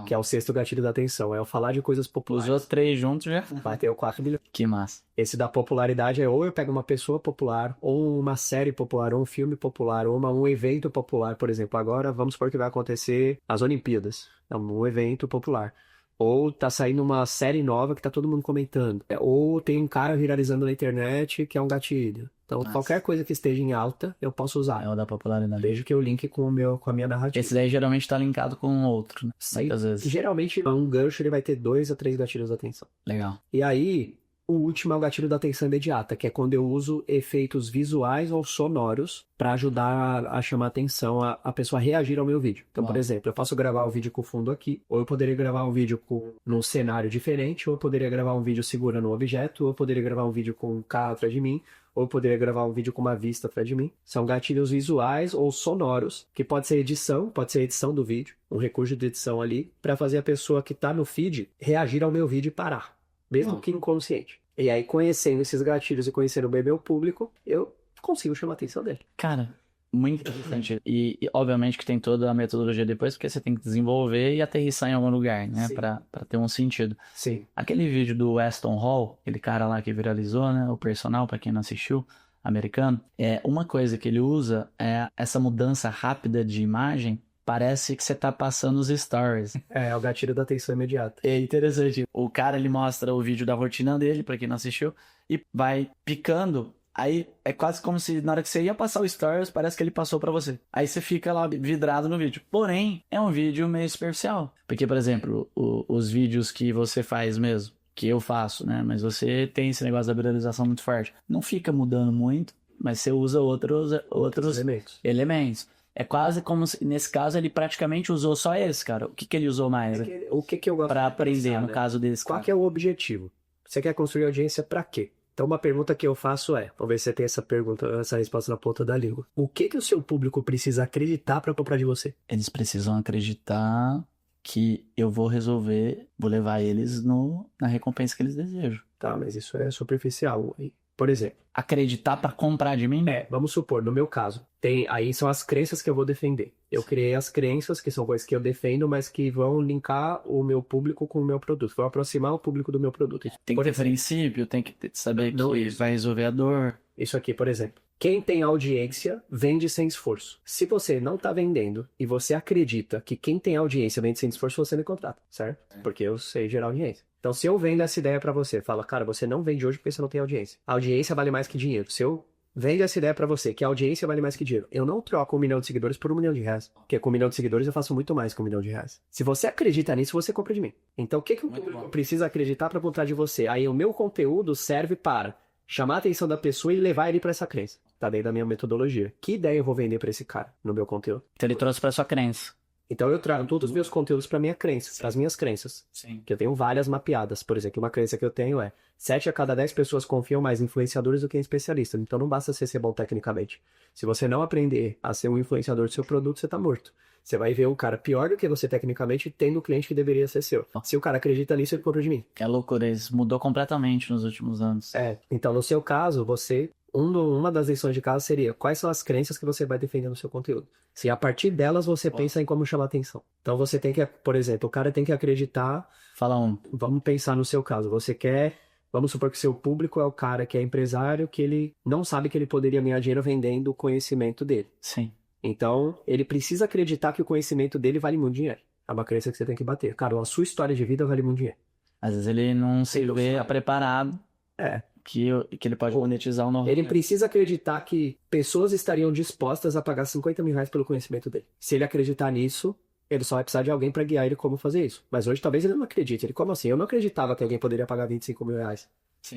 Que é o sexto gatilho da atenção. É eu falar de coisas populares. Usou 3 juntos já? Vai ter o 4 milhões. Que massa. Esse da popularidade é ou eu pego uma pessoa popular, ou uma série popular, ou um filme popular, ou um evento popular. Por exemplo, agora vamos supor que vai acontecer as Olimpíadas. É um evento popular. Ou tá saindo uma série nova que tá todo mundo comentando. Ou tem um cara viralizando na internet que é um gatilho. Então, qualquer coisa que esteja em alta, eu posso usar. É o da popularidade. Desde que eu link com a minha narrativa. Esse daí geralmente tá linkado com um outro, né? Muitas vezes. Geralmente, um gancho ele vai ter 2 a 3 gatilhos da atenção. Legal. E aí, o último é o gatilho da atenção imediata, que é quando eu uso efeitos visuais ou sonoros para ajudar a chamar a atenção, a pessoa reagir ao meu vídeo. Então, por exemplo, eu posso gravar o vídeo com o fundo aqui, ou eu poderia gravar um vídeo num cenário diferente, ou eu poderia gravar um vídeo segurando um objeto, ou eu poderia gravar um vídeo com um carro atrás de mim, ou eu poderia gravar um vídeo com uma vista atrás de mim. São gatilhos visuais ou sonoros, que pode ser edição do vídeo, um recurso de edição ali, para fazer a pessoa que está no feed reagir ao meu vídeo e parar, mesmo que inconsciente. E aí, conhecendo esses gatilhos e conhecendo bem meu público, eu consigo chamar a atenção dele. Cara, muito interessante. E obviamente que tem toda a metodologia depois, porque você tem que desenvolver e aterrissar em algum lugar, né? Pra ter um sentido. Sim. Aquele vídeo do Weston Hall, aquele cara lá que viralizou, né? O personal, pra quem não assistiu, americano. Uma coisa que ele usa é essa mudança rápida de imagem. Parece que você tá passando os stories. É o gatilho da atenção imediata. É interessante. O cara, ele mostra o vídeo da rotina dele, pra quem não assistiu, e vai picando. Aí é quase como se na hora que você ia passar o stories, parece que ele passou pra você. Aí você fica lá vidrado no vídeo. Porém, é um vídeo meio superficial. Porque, por exemplo, os vídeos que você faz mesmo, que eu faço, né? Mas você tem esse negócio da viralização muito forte. Não fica mudando muito, mas você usa outros elementos. É quase como se, nesse caso, ele praticamente usou só esse, cara. O que ele usou mais? O que eu gosto pra de aprender, pensar, no caso desse Qual cara? que é o objetivo? Você quer construir audiência pra quê? Então, uma pergunta que eu faço é, vamos ver se você tem essa resposta na ponta da língua. O que o seu público precisa acreditar pra comprar de você? Eles precisam acreditar que eu vou resolver, vou levar eles na recompensa que eles desejam. Tá, mas isso é superficial. Por exemplo, acreditar pra comprar de mim? Vamos supor, no meu caso, aí são as crenças que eu vou defender. Eu criei as crenças, que são coisas que eu defendo, mas que vão linkar o meu público com o meu produto, vão aproximar o público do meu produto. Tem que ter princípio, tem que saber que vai resolver a dor. Isso aqui, por exemplo. Quem tem audiência vende sem esforço. Se você não tá vendendo e você acredita que quem tem audiência vende sem esforço, você me contrata, certo? Porque eu sei gerar audiência. Então, se eu vendo essa ideia pra você, fala, cara, você não vende hoje porque você não tem audiência. A audiência vale mais que dinheiro. Se eu vendo essa ideia pra você, que a audiência vale mais que dinheiro, eu não troco 1 milhão de seguidores por 1 milhão de reais. Porque com 1 milhão de seguidores eu faço muito mais que 1 milhão de reais. Se você acredita nisso, você compra de mim. Então, o que o público precisa acreditar pra comprar de você? Aí, o meu conteúdo serve para chamar a atenção da pessoa e levar ele pra essa crença. Tá dentro da minha metodologia. Que ideia eu vou vender pra esse cara no meu conteúdo? Então, ele trouxe pra sua crença. Então eu trago todos os meus conteúdos para minha crença, para as minhas crenças. Sim. Que eu tenho várias mapeadas. Por exemplo, uma crença que eu tenho é 7 a cada 10 pessoas confiam mais em influenciadores do que em especialistas. Então não basta você ser bom tecnicamente. Se você não aprender a ser um influenciador do seu produto, você tá morto. Você vai ver um cara pior do que você tecnicamente tendo o cliente que deveria ser seu. Se o cara acredita nisso, ele compra de mim. É loucura, isso mudou completamente nos últimos anos. Então no seu caso, você... uma das lições de casa seria quais são as crenças que você vai defender no seu conteúdo. Se a partir delas você pensa em como chamar atenção. Então você tem que, por exemplo, o cara tem que acreditar. Fala um. Vamos pensar no seu caso. Vamos supor que seu público é o cara que é empresário, que ele não sabe que ele poderia ganhar dinheiro vendendo o conhecimento dele. Sim. Então, ele precisa acreditar que o conhecimento dele vale muito dinheiro. É uma crença que você tem que bater. Cara, a sua história de vida vale muito dinheiro. Às vezes ele não se vê preparado que ele pode monetizar o know-how. Ele precisa acreditar que pessoas estariam dispostas a pagar 50 mil reais pelo conhecimento dele. Se ele acreditar nisso, ele só vai precisar de alguém para guiar ele como fazer isso. Mas hoje talvez ele não acredite. Ele, como assim? Eu não acreditava que alguém poderia pagar 25 mil reais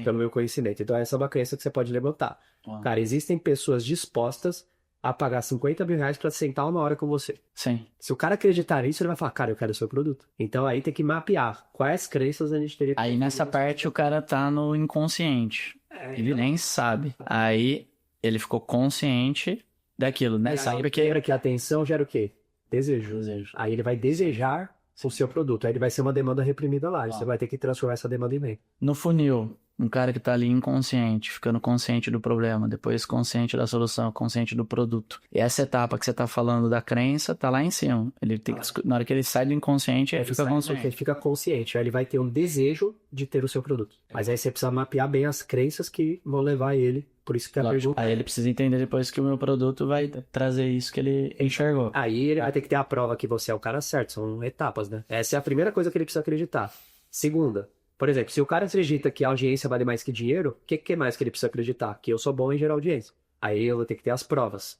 pelo meu conhecimento. Então essa é uma crença que você pode levantar. Cara, existem pessoas dispostas a pagar 50 mil reais pra sentar uma hora com você. Sim. Se o cara acreditar nisso, ele vai falar, cara, eu quero o seu produto. Então aí tem que mapear quais crenças a gente teria que... Aí nessa parte o cara tá no inconsciente. Ele nem sabe. Aí ele ficou consciente daquilo, né? Sabe que... Lembra que a atenção gera o quê? Desejo. Aí ele vai desejar o seu produto. Aí ele vai ser uma demanda reprimida lá. Você vai ter que transformar essa demanda em bem. No funil, um cara que tá ali inconsciente, ficando consciente do problema, depois consciente da solução, consciente do produto. E essa etapa que você tá falando da crença tá lá em cima. Ele tem que, na hora que ele sai do inconsciente, ele fica consciente. Ele fica consciente. Aí ele vai ter um desejo de ter o seu produto. Mas aí você precisa mapear bem as crenças que vão levar ele. Por isso que a pergunta... Aí ele precisa entender depois que o meu produto vai trazer isso que ele enxergou. Aí ele vai ter que ter a prova que você é o cara certo. São etapas, né? Essa é a primeira coisa que ele precisa acreditar. Segunda, por exemplo, se o cara acredita que a audiência vale mais que dinheiro, o que mais que ele precisa acreditar? Que eu sou bom em gerar audiência. Aí eu vou ter que ter as provas.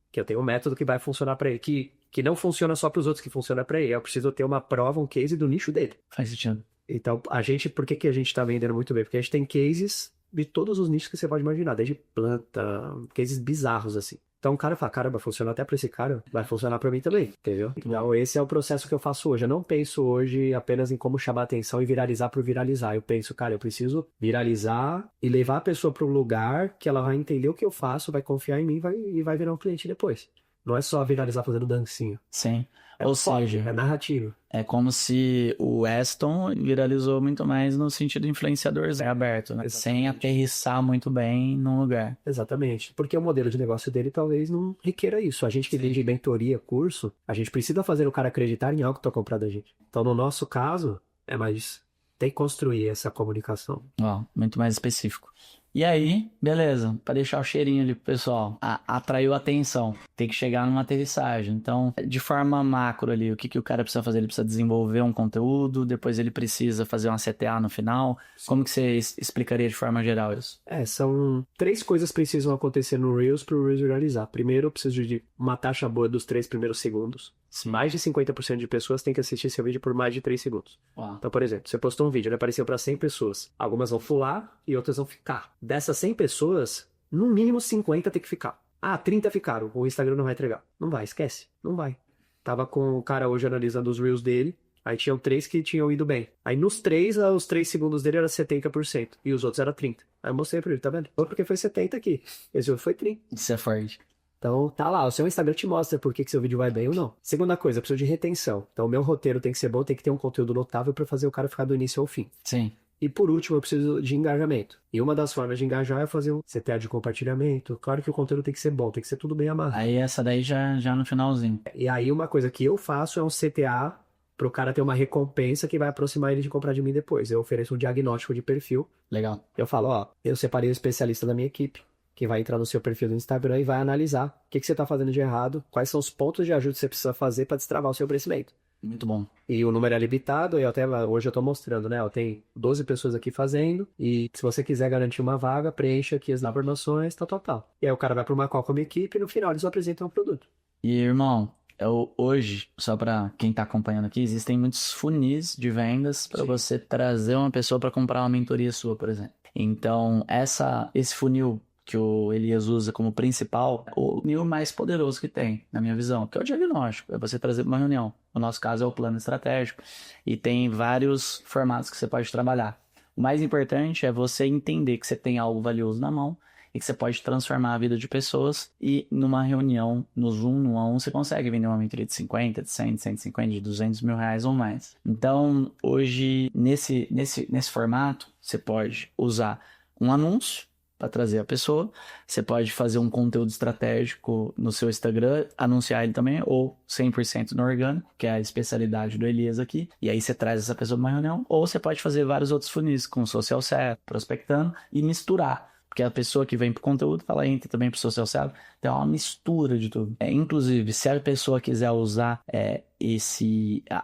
Que eu tenho um método que vai funcionar pra ele. Que não funciona só pros outros, que funciona pra ele. Eu preciso ter uma prova, um case do nicho dele. Faz sentido. Então, por que a gente tá vendendo muito bem? Porque a gente tem cases de todos os nichos que você pode imaginar. Desde planta, cases bizarros, assim. Então o cara fala, caramba, funciona até pra esse cara, vai funcionar pra mim também, entendeu? Então esse é o processo que eu faço hoje. Eu não penso hoje apenas em como chamar atenção e viralizar por viralizar. Eu penso, cara, eu preciso viralizar e levar a pessoa pra um lugar que ela vai entender o que eu faço, vai confiar em mim e vai virar um cliente depois. Não é só viralizar fazendo dancinho. Sim. Ou seja, é narrativo. É como se o Aston viralizou muito mais no sentido influenciador aberto, né? Sem aterrissar muito bem num lugar. Exatamente. Porque o modelo de negócio dele talvez não requeira isso. A gente que vende mentoria, curso, a gente precisa fazer o cara acreditar em algo que tá comprando a gente. Então, no nosso caso, é mais... Tem que construir essa comunicação. Muito mais específico. E aí, beleza, para deixar o cheirinho ali pro pessoal, atraiu a atenção, tem que chegar numa aterrissagem. Então, de forma macro ali, o que o cara precisa fazer? Ele precisa desenvolver um conteúdo, depois ele precisa fazer uma CTA no final. Sim. Como que você explicaria de forma geral isso? São 3 coisas que precisam acontecer no Reels para o Reels viralizar. Primeiro, eu preciso de uma taxa boa dos 3 primeiros segundos. Mais de 50% de pessoas têm que assistir seu vídeo por mais de 3 segundos. Então, por exemplo, você postou um vídeo, ele apareceu para 100 pessoas. Algumas vão fular e outras vão ficar. Dessas 100 pessoas, no mínimo 50 tem que ficar. 30 ficaram. O Instagram não vai entregar. Não vai, esquece. Não vai. Tava com o cara hoje analisando os Reels dele. Aí tinham 3 que tinham ido bem. Aí nos 3, os 3 segundos dele era 70%. E os outros era 30%. Aí eu mostrei pra ele, tá vendo? Porque foi 70 aqui. Esse outro foi 30%. Isso é forte. Então, tá lá, o seu Instagram te mostra por que seu vídeo vai bem ou não. Segunda coisa, eu preciso de retenção. Então, o meu roteiro tem que ser bom, tem que ter um conteúdo notável pra fazer o cara ficar do início ao fim. Sim. E por último, eu preciso de engajamento. E uma das formas de engajar é fazer um CTA de compartilhamento. Claro que o conteúdo tem que ser bom, tem que ser tudo bem amarrado. Aí essa daí já no finalzinho. E aí uma coisa que eu faço é um CTA pro cara ter uma recompensa que vai aproximar ele de comprar de mim depois. Eu ofereço um diagnóstico de perfil. Legal. Eu falo, eu separei um especialista da minha equipe, que vai entrar no seu perfil do Instagram e vai analisar o que você está fazendo de errado, quais são os pontos de ajuda que você precisa fazer para destravar o seu crescimento. Muito bom. E o número é limitado, e hoje eu estou mostrando, né? Eu tenho 12 pessoas aqui fazendo, e se você quiser garantir uma vaga, preencha aqui as informações, tal. E aí o cara vai para uma call com a minha equipe e no final eles apresentam o produto. E irmão, hoje, só para quem está acompanhando aqui, existem muitos funis de vendas para você trazer uma pessoa para comprar uma mentoria sua, por exemplo. Então, esse funil que o Elias usa como principal, o funil mais poderoso que tem, na minha visão, que é o diagnóstico, é você trazer uma reunião. No nosso caso é o plano estratégico e tem vários formatos que você pode trabalhar. O mais importante é você entender que você tem algo valioso na mão e que você pode transformar a vida de pessoas e numa reunião, no Zoom, no A1, você consegue vender uma mentoria de 50, de 100, de 150, de 200 mil reais ou mais. Então, hoje, nesse formato, você pode usar um anúncio para trazer a pessoa. Você pode fazer um conteúdo estratégico no seu Instagram, anunciar ele também, ou 100% no orgânico, que é a especialidade do Elias aqui. E aí você traz essa pessoa para uma reunião, ou você pode fazer vários outros funis, com social selling, prospectando e misturar. Porque a pessoa que vem pro conteúdo, ela entra também pro social selling. Então é uma mistura de tudo. Inclusive, se a pessoa quiser usar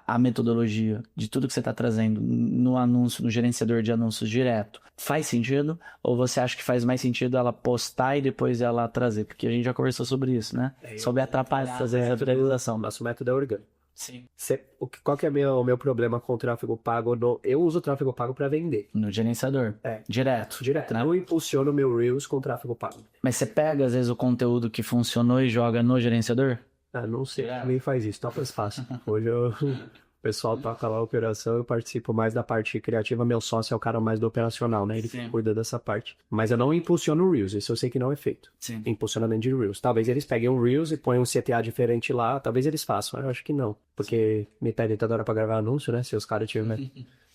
a metodologia de tudo que você está trazendo no anúncio, no gerenciador de anúncios direto, faz sentido? Ou você acha que faz mais sentido ela postar e depois ela trazer? Porque a gente já conversou sobre isso, né? Sobre atrapalhar, fazer a viralização. Nosso método é orgânico. Sim. Qual que é o meu problema com o tráfego pago? Eu uso o tráfego pago para vender. No gerenciador. Direto. Né? Eu impulsiono meu Reels com tráfego pago. Mas você pega, às vezes, o conteúdo que funcionou e joga no gerenciador? Não sei. Ninguém faz isso. Tá mais fácil. Hoje o pessoal toca lá a operação, eu participo mais da parte criativa, meu sócio é o cara mais do operacional, né? Ele que cuida dessa parte. Mas eu não impulsiono o Reels, isso eu sei que não é feito. Sim. Impulsiona dentro de Reels. Talvez eles peguem um Reels e ponham um CTA diferente lá, talvez eles façam, eu acho que não. Porque me pedem toda hora pra gravar anúncio, né? Se os caras tiverem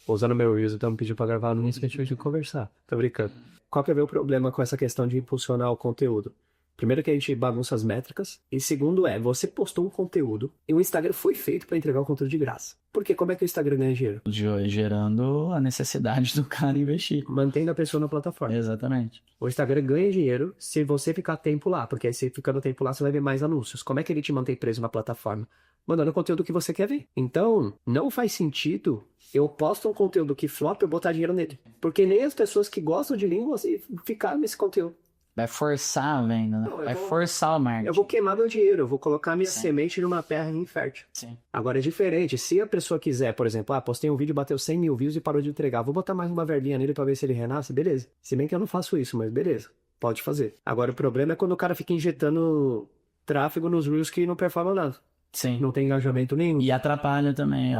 usando meu Reels, então me pediu pra gravar anúncio, a gente vai conversar. Tô brincando. Qual que é o meu problema com essa questão de impulsionar o conteúdo? Primeiro que a gente bagunça as métricas. E segundo você postou um conteúdo e o Instagram foi feito para entregar o conteúdo de graça. Porque como é que o Instagram ganha dinheiro? Gerando a necessidade do cara investir. Mantendo a pessoa na plataforma. Exatamente. O Instagram ganha dinheiro se você ficar tempo lá. Porque aí você ficando tempo lá, você vai ver mais anúncios. Como é que ele te mantém preso na plataforma? Mandando o conteúdo que você quer ver. Então, não faz sentido eu posto um conteúdo que flop e eu botar dinheiro nele. Porque nem as pessoas que gostam de línguas ficaram nesse conteúdo. Vai forçar a venda, né? Vai forçar o marketing. Eu vou queimar meu dinheiro, eu vou colocar minha semente numa terra infértil. Sim. Agora é diferente, se a pessoa quiser, por exemplo, postei um vídeo, bateu 100 mil views e parou de entregar, vou botar mais uma verbinha nele pra ver se ele renasce, beleza. Se bem que eu não faço isso, mas beleza, pode fazer. Agora o problema é quando o cara fica injetando tráfego nos Reels que não performa nada. Sim. Não tem engajamento nenhum. E atrapalha também.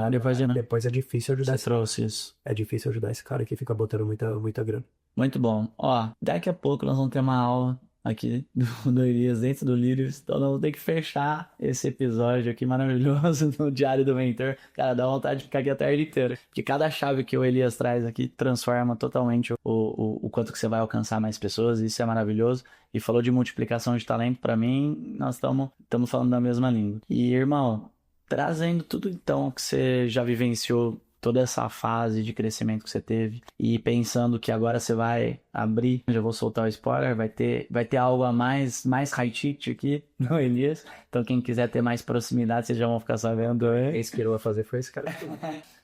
Depois é difícil ajudar. Você trouxe isso. É difícil ajudar esse cara que fica botando muita grana. Muito bom. Ó, daqui a pouco nós vamos ter uma aula aqui do Elias dentro do Lírios, então nós vamos ter que fechar esse episódio aqui maravilhoso no Diário do Mentor. Cara, dá vontade de ficar aqui a tarde inteira, porque cada chave que o Elias traz aqui transforma totalmente o quanto que você vai alcançar mais pessoas, e isso é maravilhoso. E falou de multiplicação de talento, pra mim, nós estamos falando da mesma língua. E, irmão, trazendo tudo então que você já vivenciou, toda essa fase de crescimento que você teve, e pensando que agora você vai abrir, já vou soltar o spoiler, vai ter algo a mais high ticket aqui no Elias, então quem quiser ter mais proximidade, vocês já vão ficar sabendo. Quem inspirou a fazer foi esse cara.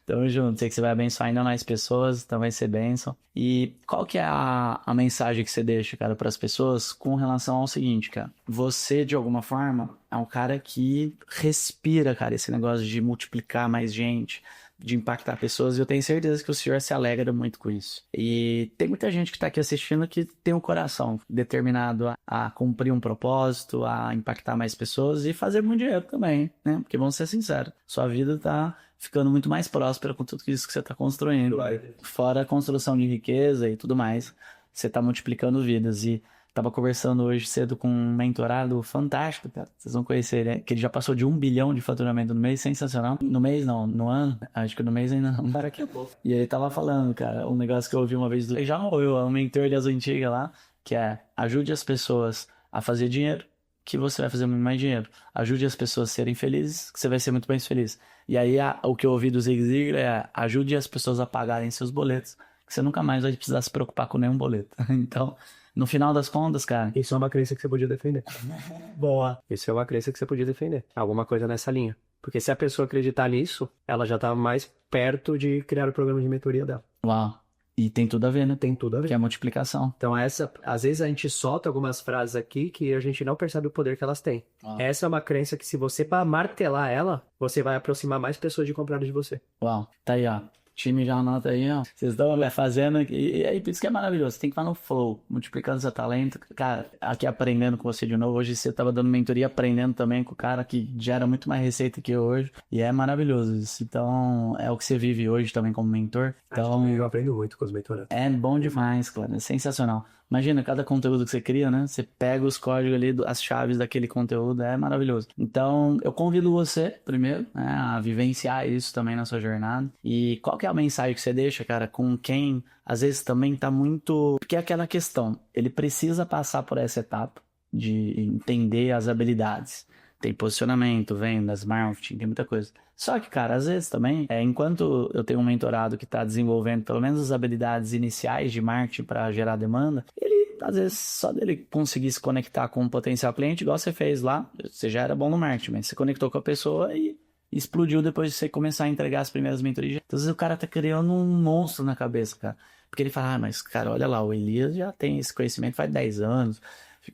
Tamo junto, sei que você vai abençoar ainda mais pessoas, então vai ser bênção. E qual que é a mensagem que você deixa, cara, para as pessoas com relação ao seguinte, cara? Você, de alguma forma, é um cara que respira, cara, esse negócio de multiplicar mais gente, de impactar pessoas, e eu tenho certeza que o senhor se alegra muito com isso. E tem muita gente que está aqui assistindo que tem um coração determinado a cumprir um propósito, a impactar mais pessoas e fazer muito dinheiro também, né? Porque vamos ser sinceros, sua vida tá ficando muito mais próspera com tudo isso que você está construindo. Fora a construção de riqueza e tudo mais, você está multiplicando vidas. E tava conversando hoje cedo com um mentorado fantástico, cara. Vocês vão conhecer, né? Que ele já passou de 1 bilhão de faturamento no mês, sensacional. No mês não, no ano. Acho que no mês ainda não. Para que pouco. E ele tava falando, cara, um negócio que eu ouvi uma vez do... Já ouviu, um mentor das antigas lá, que é: ajude as pessoas a fazer dinheiro, que você vai fazer muito mais dinheiro. Ajude as pessoas a serem felizes, que você vai ser muito mais feliz. E aí o que eu ouvi do Zig Ziglar é: ajude as pessoas a pagarem seus boletos, que você nunca mais vai precisar se preocupar com nenhum boleto. Então, no final das contas, cara... Isso é uma crença que você podia defender. Boa. Isso é uma crença que você podia defender. Alguma coisa nessa linha. Porque se a pessoa acreditar nisso, ela já tá mais perto de criar o programa de mentoria dela. Uau. E tem tudo a ver, né? Tem tudo a ver. Que é a multiplicação. Então às vezes a gente solta algumas frases aqui que a gente não percebe o poder que elas têm. Essa é uma crença que, se você martelar ela, você vai aproximar mais pessoas de comprar de você. Uau. Tá aí, ó. Time já anota aí, ó. Vocês estão fazendo aqui. E aí, por isso que é maravilhoso. Você tem que estar no flow, multiplicando seu talento. Cara, aqui aprendendo com você de novo. Hoje você tava dando mentoria, aprendendo também com o cara que gera muito mais receita que eu hoje. E é maravilhoso isso. Então, é o que você vive hoje também como mentor. Então, eu aprendo muito com os mentorados. É bom demais, claro. É sensacional. Imagina, cada conteúdo que você cria, né? Você pega os códigos ali, as chaves daquele conteúdo, é maravilhoso. Então, eu convido você, primeiro, né, a vivenciar isso também na sua jornada. E qual que é a mensagem que você deixa, cara, com quem, às vezes, também tá muito... Porque é aquela questão, ele precisa passar por essa etapa de entender as habilidades. Tem posicionamento, vendas, marketing, tem muita coisa. Só que, cara, às vezes também, enquanto eu tenho um mentorado que está desenvolvendo pelo menos as habilidades iniciais de marketing para gerar demanda, ele, às vezes, só dele conseguir se conectar com um potencial cliente, igual você fez lá, você já era bom no marketing, mas você conectou com a pessoa e explodiu depois de você começar a entregar as primeiras mentorias. Então, às vezes, o cara tá criando um monstro na cabeça, cara. Porque ele fala, mas, cara, olha lá, o Elias já tem esse conhecimento faz 10 anos,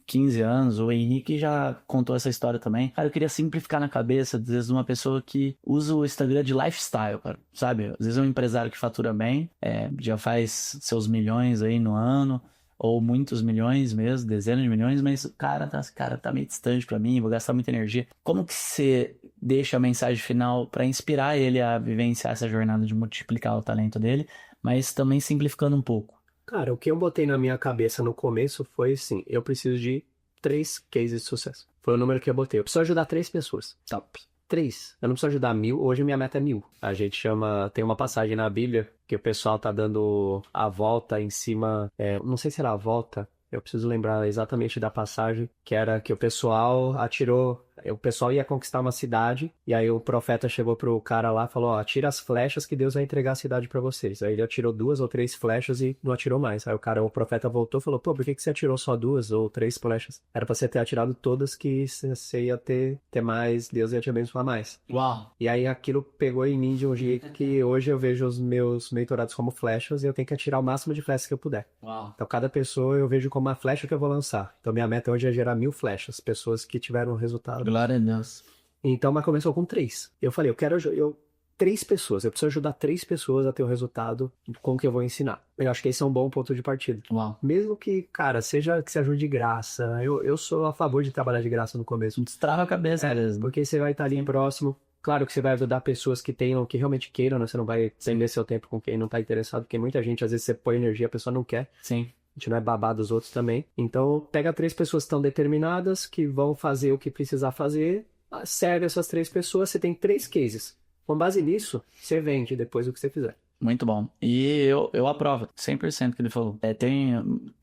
15 anos, o Henrique já contou essa história também. Cara, eu queria simplificar na cabeça, às vezes, de uma pessoa que usa o Instagram de lifestyle, cara, sabe? Às vezes é um empresário que fatura bem, já faz seus milhões aí no ano, ou muitos milhões mesmo, dezenas de milhões, mas o cara tá meio distante pra mim, vou gastar muita energia. Como que você deixa a mensagem final pra inspirar ele a vivenciar essa jornada de multiplicar o talento dele, mas também simplificando um pouco? Cara, o que eu botei na minha cabeça no começo foi assim, eu preciso de 3 cases de sucesso. Foi o número que eu botei. Eu preciso ajudar 3 pessoas. Top. 3. Eu não preciso ajudar 1000, hoje minha meta é 1000. A gente tem uma passagem na Bíblia que o pessoal tá dando a volta em cima, não sei se era a volta, eu preciso lembrar exatamente da passagem, que era que o pessoal ia conquistar uma cidade, e aí o profeta chegou pro cara lá e falou, ó, atira as flechas que Deus vai entregar a cidade pra vocês. Aí ele atirou 2 ou 3 flechas e não atirou mais. Aí o profeta voltou e falou, pô, por que você atirou só 2 ou 3 flechas? Era pra você ter atirado todas que você ia ter mais, Deus ia te abençoar mais. Uau! E aí aquilo pegou em mim de um jeito que hoje eu vejo os meus mentorados como flechas e eu tenho que atirar o máximo de flechas que eu puder. Uau! Então cada pessoa eu vejo como uma flecha que eu vou lançar. Então minha meta hoje é gerar 1000 flechas, pessoas que tiveram resultado. Glória a Deus. Então, mas começou com 3. Eu falei, eu quero 3 pessoas, eu preciso ajudar 3 pessoas a ter o resultado com o que eu vou ensinar. Eu acho que esse é um bom ponto de partida. Uau. Mesmo que, cara, seja que se ajude de graça, eu sou a favor de trabalhar de graça no começo. Destrava a cabeça mesmo. Porque você vai estar ali próximo. Claro que você vai ajudar pessoas que realmente queiram, né? Você não vai estender seu tempo com quem não tá interessado, porque muita gente, às vezes, você põe energia, a pessoa não quer. Sim. A gente não é babá dos outros também. Então, pega 3 pessoas que estão determinadas, que vão fazer o que precisar fazer, serve essas 3 pessoas, você tem 3 cases. Com base nisso, você vende depois o que você fizer. Muito bom. E eu aprovo 100% que ele falou. Tem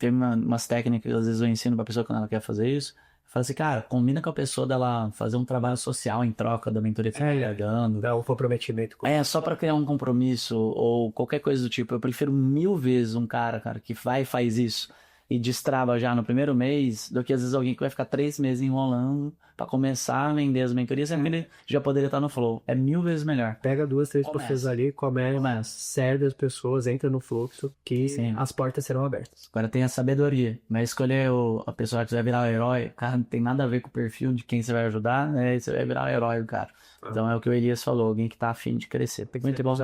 umas técnicas que às vezes eu ensino pra pessoa quando ela quer fazer isso. Fala assim, cara, combina com a pessoa dela fazer um trabalho social em troca da mentoria que você tá pagando. Dá um comprometimento. Só pra criar um compromisso ou qualquer coisa do tipo. Eu prefiro 1000 vezes um cara, que vai e faz isso e destrava já no primeiro mês do que às vezes alguém que vai ficar 3 meses enrolando pra começar a vender as mentorias, sendo que ele já poderia estar no flow. É 1000 vezes melhor. Pega 2, 3 pessoas ali, começa, serve as pessoas, entra no fluxo, que as portas serão abertas. Agora tem a sabedoria. Vai escolher a pessoa que vai virar o herói. Cara, não tem nada a ver com o perfil de quem você vai ajudar, né? Você vai virar o herói do cara. Então é o que o Elias falou, alguém que tá afim de crescer. Muito bom.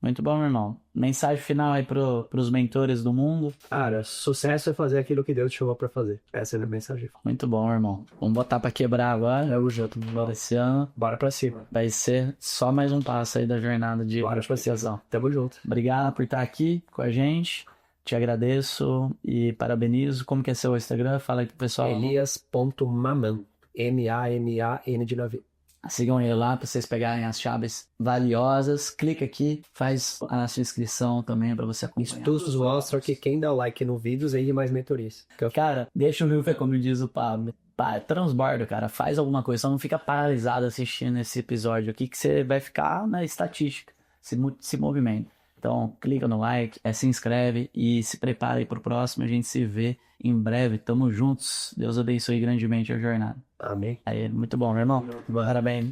Muito bom, meu irmão. Mensagem final aí pros mentores do mundo. Cara, sucesso é fazer aquilo que Deus te chamou pra fazer. Essa é a minha mensagem. Muito bom, irmão. Vamos botar pra quebrar agora. Esse ano. Bora pra cima. Vai ser só mais um passo aí da jornada de multiplicação. Tamo junto. Obrigado por estar aqui com a gente. Te agradeço e parabenizo. Como que é seu Instagram? Fala aí pro pessoal. Elias.maman. M-A-M-A-N de navio. Sigam ele lá para vocês pegarem as chaves valiosas. Clica aqui, faz a sua inscrição também para você acompanhar. Estudos mostram que quem dá o like no vídeo rende mais mentorias. Cara, deixa o rio ver, como diz o Pablo. Transborda, cara. Faz alguma coisa. Só não fica paralisado assistindo esse episódio aqui, que você vai ficar na estatística. Se movimenta. Então, clica no like, se inscreve e se prepara aí pro próximo. A gente se vê em breve. Tamo juntos. Deus abençoe grandemente a jornada. Amém. Aí, muito bom, meu irmão. Parabéns.